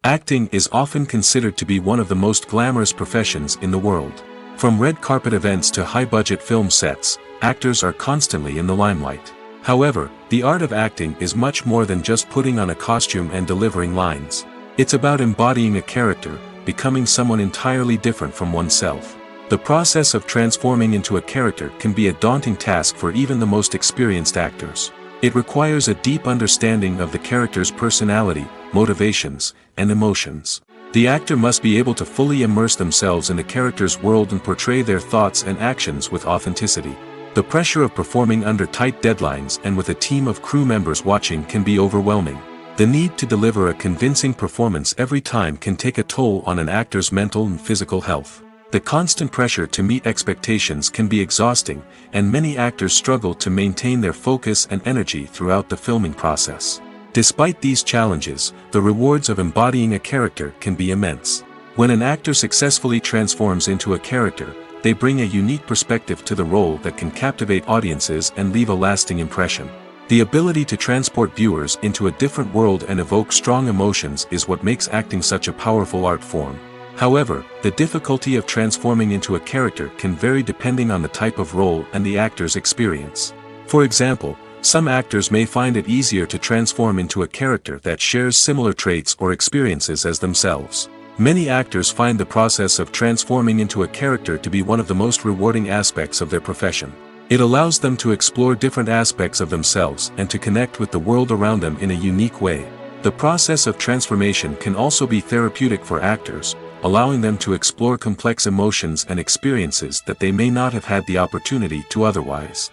Acting is often considered to be one of the most glamorous professions in the world. From red carpet events to high-budget film sets, actors are constantly in the limelight. However, the art of acting is much more than just putting on a costume and delivering lines. It's about embodying a character, becoming someone entirely different from oneself. The process of transforming into a character can be a daunting task for even the most experienced actors. It requires a deep understanding of the character's personality, motivations, and emotions. The actor must be able to fully immerse themselves in the character's world and portray their thoughts and actions with authenticity. The pressure of performing under tight deadlines and with a team of crew members watching can be overwhelming. The need to deliver a convincing performance every time can take a toll on an actor's mental and physical health. The constant pressure to meet expectations can be exhausting, and many actors struggle to maintain their focus and energy throughout the filming process. Despite these challenges, the rewards of embodying a character can be immense. When an actor successfully transforms into a character, they bring a unique perspective to the role that can captivate audiences and leave a lasting impression. The ability to transport viewers into a different world and evoke strong emotions is what makes acting such a powerful art form. However, the difficulty of transforming into a character can vary depending on the type of role and the actor's experience. For example, some actors may find it easier to transform into a character that shares similar traits or experiences as themselves. Many actors find the process of transforming into a character to be one of the most rewarding aspects of their profession. It allows them to explore different aspects of themselves and to connect with the world around them in a unique way. The process of transformation can also be therapeutic for actors, allowing them to explore complex emotions and experiences that they may not have had the opportunity to otherwise.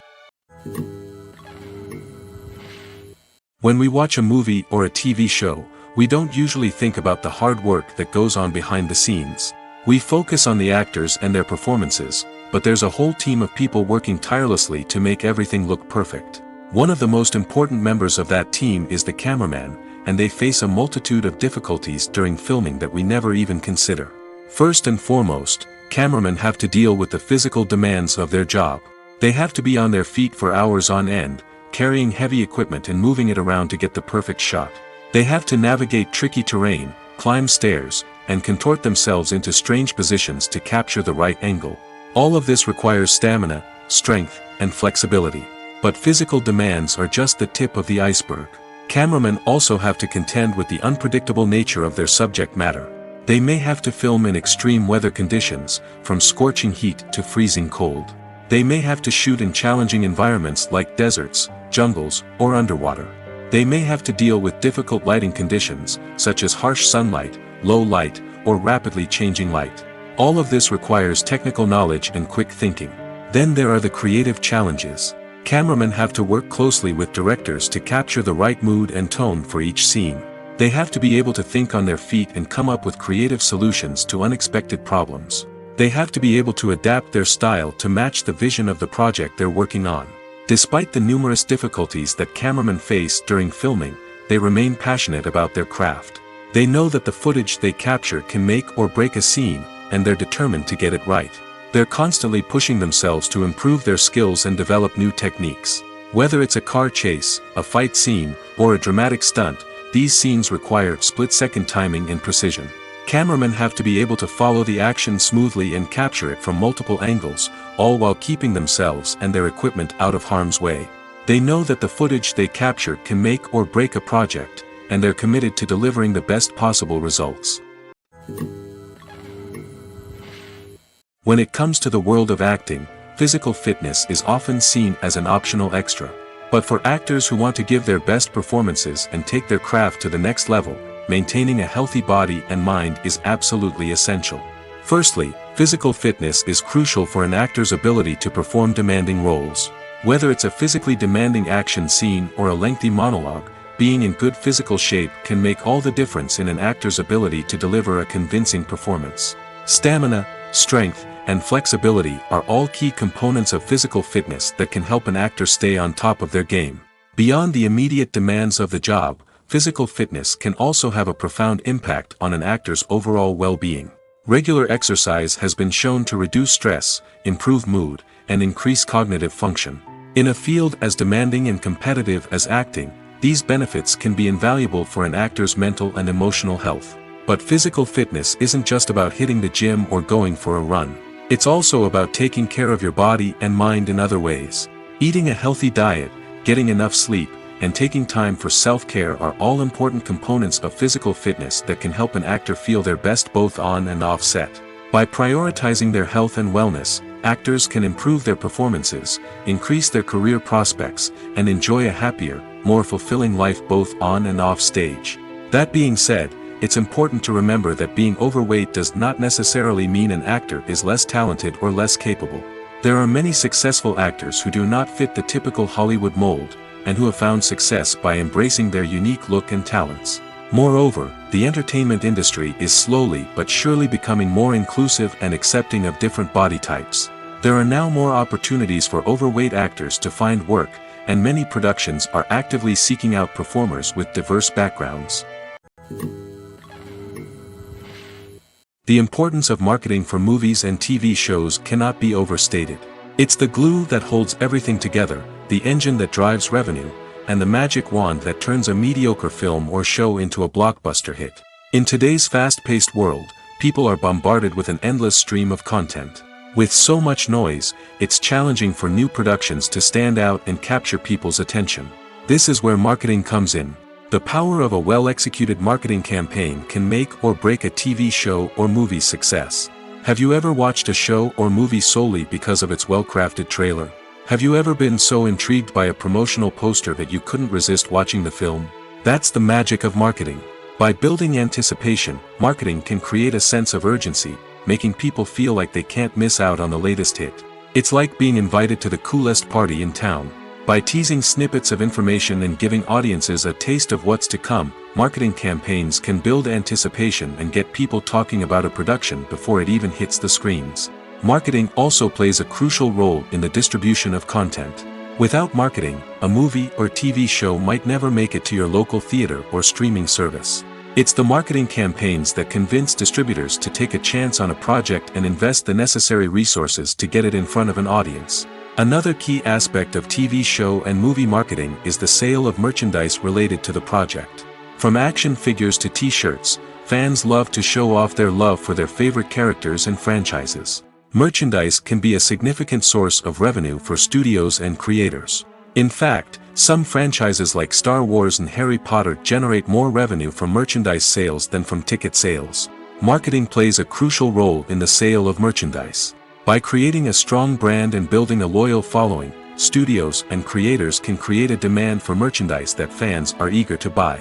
When we watch a movie or a TV show, we don't usually think about the hard work that goes on behind the scenes. We focus on the actors and their performances, but there's a whole team of people working tirelessly to make everything look perfect. One of the most important members of that team is the cameraman, and they face a multitude of difficulties during filming that we never even consider. First and foremost, cameramen have to deal with the physical demands of their job. They have to be on their feet for hours on end, carrying heavy equipment and moving it around to get the perfect shot. They have to navigate tricky terrain, climb stairs, and contort themselves into strange positions to capture the right angle. All of this requires stamina, strength, and flexibility. But physical demands are just the tip of the iceberg. Cameramen also have to contend with the unpredictable nature of their subject matter. They may have to film in extreme weather conditions, from scorching heat to freezing cold. They may have to shoot in challenging environments like deserts, jungles, or underwater. They may have to deal with difficult lighting conditions, such as harsh sunlight, low light, or rapidly changing light. All of this requires technical knowledge and quick thinking. Then there are the creative challenges. Cameramen have to work closely with directors to capture the right mood and tone for each scene. They have to be able to think on their feet and come up with creative solutions to unexpected problems. They have to be able to adapt their style to match the vision of the project they're working on. Despite the numerous difficulties that cameramen face during filming, they remain passionate about their craft. They know that the footage they capture can make or break a scene, and they're determined to get it right. They're constantly pushing themselves to improve their skills and develop new techniques. Whether it's a car chase, a fight scene, or a dramatic stunt, these scenes require split-second timing and precision. Cameramen have to be able to follow the action smoothly and capture it from multiple angles, all while keeping themselves and their equipment out of harm's way. They know that the footage they capture can make or break a project, and they're committed to delivering the best possible results. When it comes to the world of acting, physical fitness is often seen as an optional extra. But for actors who want to give their best performances and take their craft to the next level, maintaining a healthy body and mind is absolutely essential. Firstly, physical fitness is crucial for an actor's ability to perform demanding roles. Whether it's a physically demanding action scene or a lengthy monologue, being in good physical shape can make all the difference in an actor's ability to deliver a convincing performance. Stamina, strength, and flexibility are all key components of physical fitness that can help an actor stay on top of their game. Beyond the immediate demands of the job, physical fitness can also have a profound impact on an actor's overall well-being. Regular exercise has been shown to reduce stress, improve mood, and increase cognitive function. In a field as demanding and competitive as acting, these benefits can be invaluable for an actor's mental and emotional health. But physical fitness isn't just about hitting the gym or going for a run. It's also about taking care of your body and mind in other ways. Eating a healthy diet, getting enough sleep, and taking time for self-care are all important components of physical fitness that can help an actor feel their best both on and off set. By prioritizing their health and wellness, actors can improve their performances, increase their career prospects, and enjoy a happier, more fulfilling life both on and off stage. That being said, it's important to remember that being overweight does not necessarily mean an actor is less talented or less capable. There are many successful actors who do not fit the typical Hollywood mold, and who have found success by embracing their unique look and talents. Moreover, the entertainment industry is slowly but surely becoming more inclusive and accepting of different body types. There are now more opportunities for overweight actors to find work, and many productions are actively seeking out performers with diverse backgrounds. The importance of marketing for movies and TV shows cannot be overstated. It's the glue that holds everything together, the engine that drives revenue, and the magic wand that turns a mediocre film or show into a blockbuster hit. In today's fast-paced world, people are bombarded with an endless stream of content. With so much noise, it's challenging for new productions to stand out and capture people's attention. This is where marketing comes in. The power of a well-executed marketing campaign can make or break a TV show or movie's success. Have you ever watched a show or movie solely because of its well-crafted trailer? Have you ever been so intrigued by a promotional poster that you couldn't resist watching the film? That's the magic of marketing. By building anticipation, marketing can create a sense of urgency, making people feel like they can't miss out on the latest hit. It's like being invited to the coolest party in town. By teasing snippets of information and giving audiences a taste of what's to come, marketing campaigns can build anticipation and get people talking about a production before it even hits the screens. Marketing also plays a crucial role in the distribution of content. Without marketing, a movie or TV show might never make it to your local theater or streaming service. It's the marketing campaigns that convince distributors to take a chance on a project and invest the necessary resources to get it in front of an audience. Another key aspect of TV show and movie marketing is the sale of merchandise related to the project. From action figures to t-shirts, fans love to show off their love for their favorite characters and franchises. Merchandise can be a significant source of revenue for studios and creators. In fact, some franchises like Star Wars and Harry Potter generate more revenue from merchandise sales than from ticket sales. Marketing plays a crucial role in the sale of merchandise. By creating a strong brand and building a loyal following, studios and creators can create a demand for merchandise that fans are eager to buy.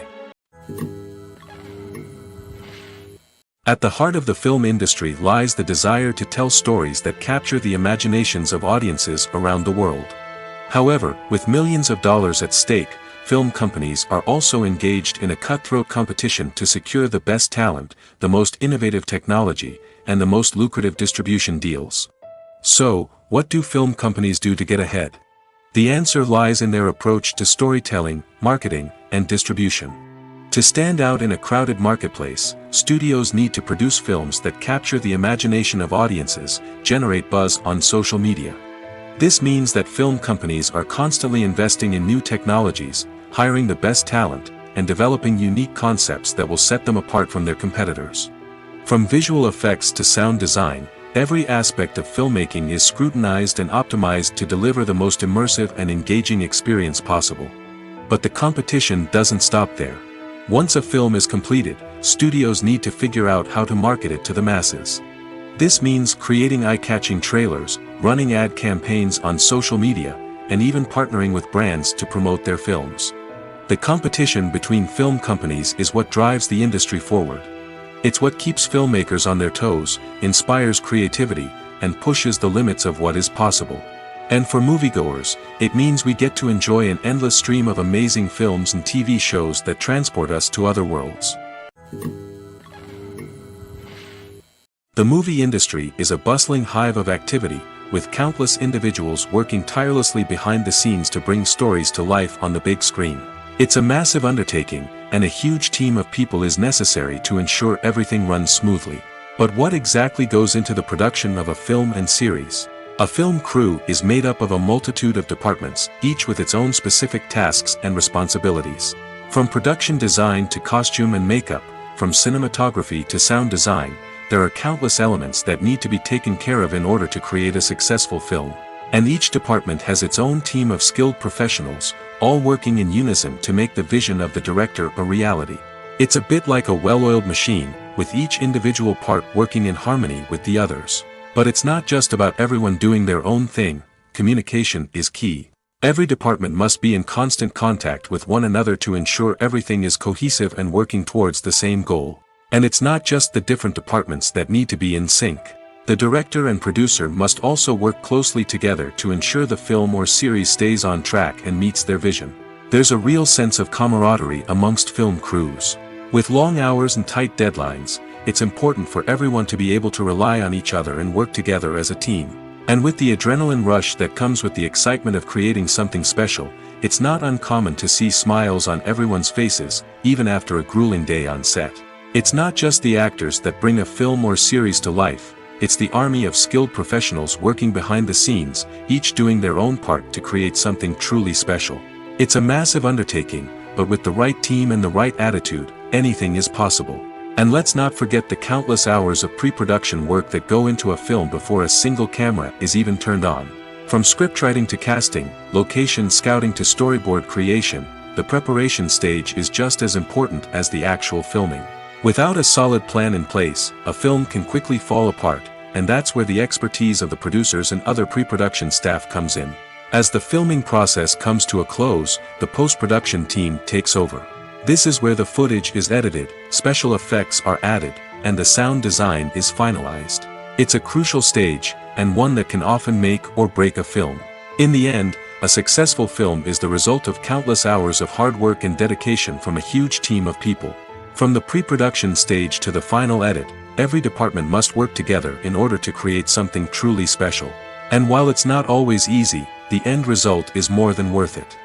At the heart of the film industry lies the desire to tell stories that capture the imaginations of audiences around the world. However, with millions of dollars at stake, film companies are also engaged in a cutthroat competition to secure the best talent, the most innovative technology, and the most lucrative distribution deals. So, what do film companies do to get ahead? The answer lies in their approach to storytelling, marketing, and distribution. To stand out in a crowded marketplace, studios need to produce films that capture the imagination of audiences, generate buzz on social media. This means that film companies are constantly investing in new technologies, hiring the best talent, and developing unique concepts that will set them apart from their competitors. From visual effects to sound design, every aspect of filmmaking is scrutinized and optimized to deliver the most immersive and engaging experience possible. But the competition doesn't stop there. Once a film is completed, studios need to figure out how to market it to the masses. This means creating eye-catching trailers, running ad campaigns on social media, and even partnering with brands to promote their films. The competition between film companies is what drives the industry forward. It's what keeps filmmakers on their toes, inspires creativity, and pushes the limits of what is possible. And for moviegoers, it means we get to enjoy an endless stream of amazing films and TV shows that transport us to other worlds. The movie industry is a bustling hive of activity, with countless individuals working tirelessly behind the scenes to bring stories to life on the big screen. It's a massive undertaking, and a huge team of people is necessary to ensure everything runs smoothly. But what exactly goes into the production of a film and series? A film crew is made up of a multitude of departments, each with its own specific tasks and responsibilities. From production design to costume and makeup, from cinematography to sound design, there are countless elements that need to be taken care of in order to create a successful film. And each department has its own team of skilled professionals, all working in unison to make the vision of the director a reality. It's a bit like a well-oiled machine, with each individual part working in harmony with the others. But it's not just about everyone doing their own thing. Communication is key. Every department must be in constant contact with one another to ensure everything is cohesive and working towards the same goal. And it's not just the different departments that need to be in sync. The director and producer must also work closely together to ensure the film or series stays on track and meets their vision. There's a real sense of camaraderie amongst film crews. With long hours and tight deadlines, it's important for everyone to be able to rely on each other and work together as a team. And with the adrenaline rush that comes with the excitement of creating something special, it's not uncommon to see smiles on everyone's faces, even after a grueling day on set. It's not just the actors that bring a film or series to life. It's the army of skilled professionals working behind the scenes, each doing their own part to create something truly special. It's a massive undertaking, but with the right team and the right attitude, anything is possible. And let's not forget the countless hours of pre-production work that go into a film before a single camera is even turned on. From scriptwriting to casting, location scouting to storyboard creation, the preparation stage is just as important as the actual filming. Without a solid plan in place, a film can quickly fall apart, and that's where the expertise of the producers and other pre-production staff comes in. As the filming process comes to a close, the post-production team takes over. This is where the footage is edited, special effects are added, and the sound design is finalized. It's a crucial stage, and one that can often make or break a film. In the end, a successful film is the result of countless hours of hard work and dedication from a huge team of people. From the pre-production stage to the final edit, every department must work together in order to create something truly special. And while it's not always easy, the end result is more than worth it.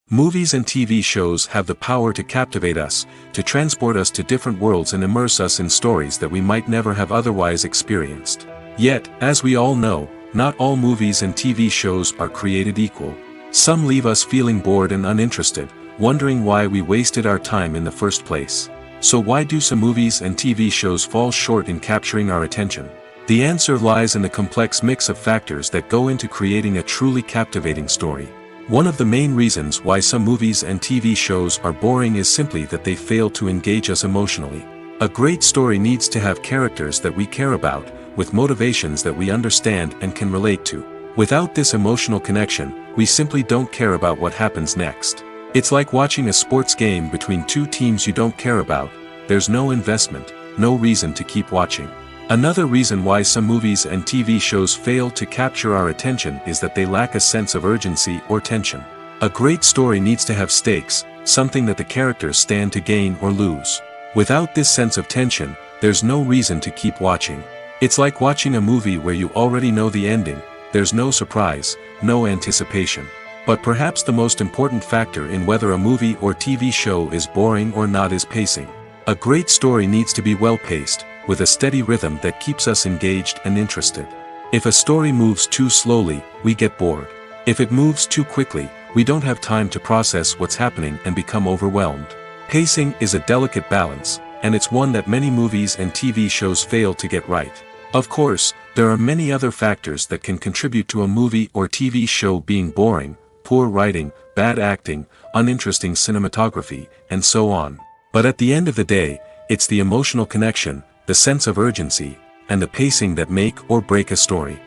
Movies and TV shows have the power to captivate us, to transport us to different worlds and immerse us in stories that we might never have otherwise experienced. Yet, as we all know, not all movies and TV shows are created equal. Some leave us feeling bored and uninterested, wondering why we wasted our time in the first place. So why do some movies and TV shows fall short in capturing our attention? The answer lies in the complex mix of factors that go into creating a truly captivating story. One of the main reasons why some movies and TV shows are boring is simply that they fail to engage us emotionally. A great story needs to have characters that we care about, with motivations that we understand and can relate to. Without this emotional connection, we simply don't care about what happens next. It's like watching a sports game between two teams you don't care about. There's no investment, no reason to keep watching. Another reason why some movies and TV shows fail to capture our attention is that they lack a sense of urgency or tension. A great story needs to have stakes, something that the characters stand to gain or lose. Without this sense of tension, there's no reason to keep watching. It's like watching a movie where you already know the ending. There's no surprise, no anticipation. But perhaps the most important factor in whether a movie or TV show is boring or not is pacing. A great story needs to be well-paced, with a steady rhythm that keeps us engaged and interested. If a story moves too slowly, we get bored. If it moves too quickly, we don't have time to process what's happening and become overwhelmed. Pacing is a delicate balance, and it's one that many movies and TV shows fail to get right. Of course, there are many other factors that can contribute to a movie or TV show being boring: poor writing, bad acting, uninteresting cinematography, and so on. But at the end of the day, it's the emotional connection, the sense of urgency, and the pacing that make or break a story.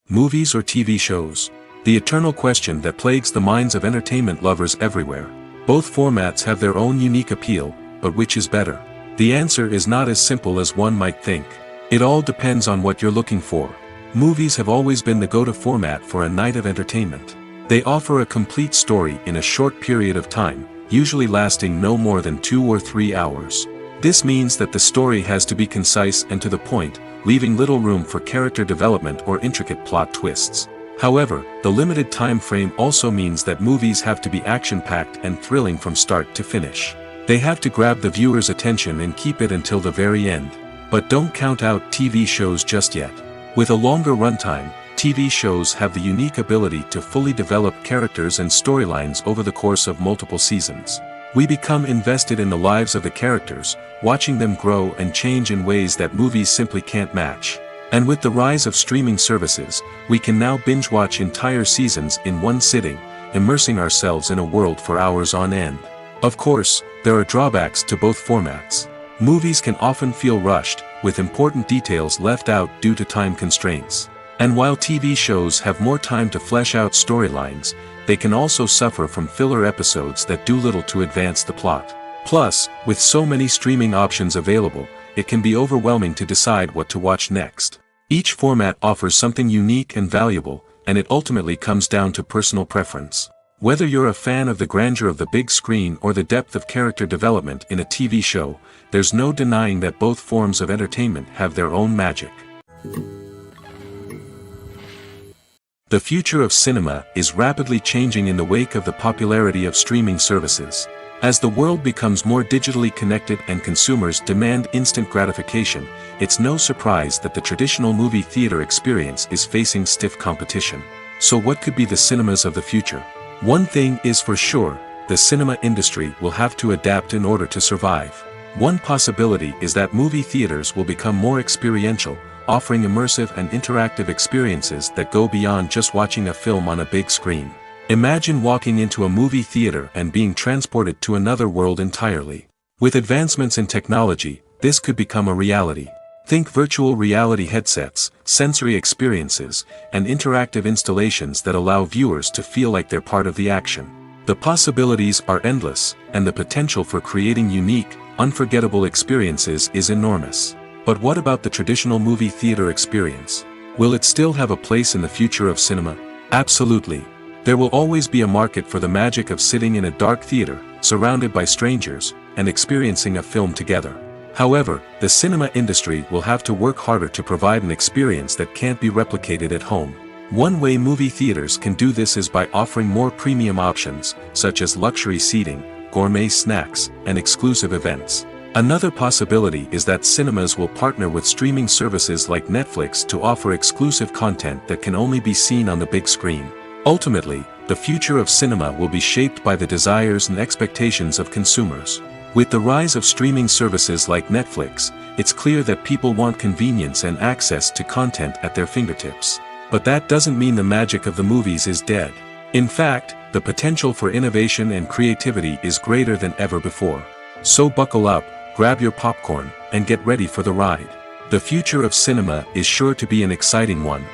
Movies or TV shows? The eternal question that plagues the minds of entertainment lovers everywhere. Both formats have their own unique appeal, but which is better? The answer is not as simple as one might think. It all depends on what you're looking for. Movies have always been the go-to format for a night of entertainment. They offer a complete story in a short period of time, usually lasting no more than 2 or 3 hours. This means that the story has to be concise and to the point, leaving little room for character development or intricate plot twists. However, the limited time frame also means that movies have to be action-packed and thrilling from start to finish. They have to grab the viewer's attention and keep it until the very end. But don't count out TV shows just yet. With a longer runtime, TV shows have the unique ability to fully develop characters and storylines over the course of multiple seasons. We become invested in the lives of the characters, watching them grow and change in ways that movies simply can't match. And with the rise of streaming services, we can now binge-watch entire seasons in one sitting, immersing ourselves in a world for hours on end. Of course, there are drawbacks to both formats. Movies can often feel rushed, with important details left out due to time constraints. And while TV shows have more time to flesh out storylines, they can also suffer from filler episodes that do little to advance the plot. Plus, with so many streaming options available, it can be overwhelming to decide what to watch next. Each format offers something unique and valuable, and it ultimately comes down to personal preference. Whether you're a fan of the grandeur of the big screen or the depth of character development in a TV show, there's no denying that both forms of entertainment have their own magic. The future of cinema is rapidly changing in the wake of the popularity of streaming services. As the world becomes more digitally connected and consumers demand instant gratification, it's no surprise that the traditional movie theater experience is facing stiff competition. So what could be the cinemas of the future? One thing is for sure, the cinema industry will have to adapt in order to survive. One possibility is that movie theaters will become more experiential, offering immersive and interactive experiences that go beyond just watching a film on a big screen. Imagine walking into a movie theater and being transported to another world entirely. With advancements in technology, this could become a reality. Think virtual reality headsets, sensory experiences, and interactive installations that allow viewers to feel like they're part of the action. The possibilities are endless, and the potential for creating unique, unforgettable experiences is enormous. But what about the traditional movie theater experience? Will it still have a place in the future of cinema? Absolutely. There will always be a market for the magic of sitting in a dark theater, surrounded by strangers, and experiencing a film together. However, the cinema industry will have to work harder to provide an experience that can't be replicated at home. One way movie theaters can do this is by offering more premium options, such as luxury seating, gourmet snacks, and exclusive events. Another possibility is that cinemas will partner with streaming services like Netflix to offer exclusive content that can only be seen on the big screen. Ultimately, the future of cinema will be shaped by the desires and expectations of consumers. With the rise of streaming services like Netflix, it's clear that people want convenience and access to content at their fingertips. But that doesn't mean the magic of the movies is dead. In fact, the potential for innovation and creativity is greater than ever before. So buckle up, grab your popcorn, and get ready for the ride. The future of cinema is sure to be an exciting one.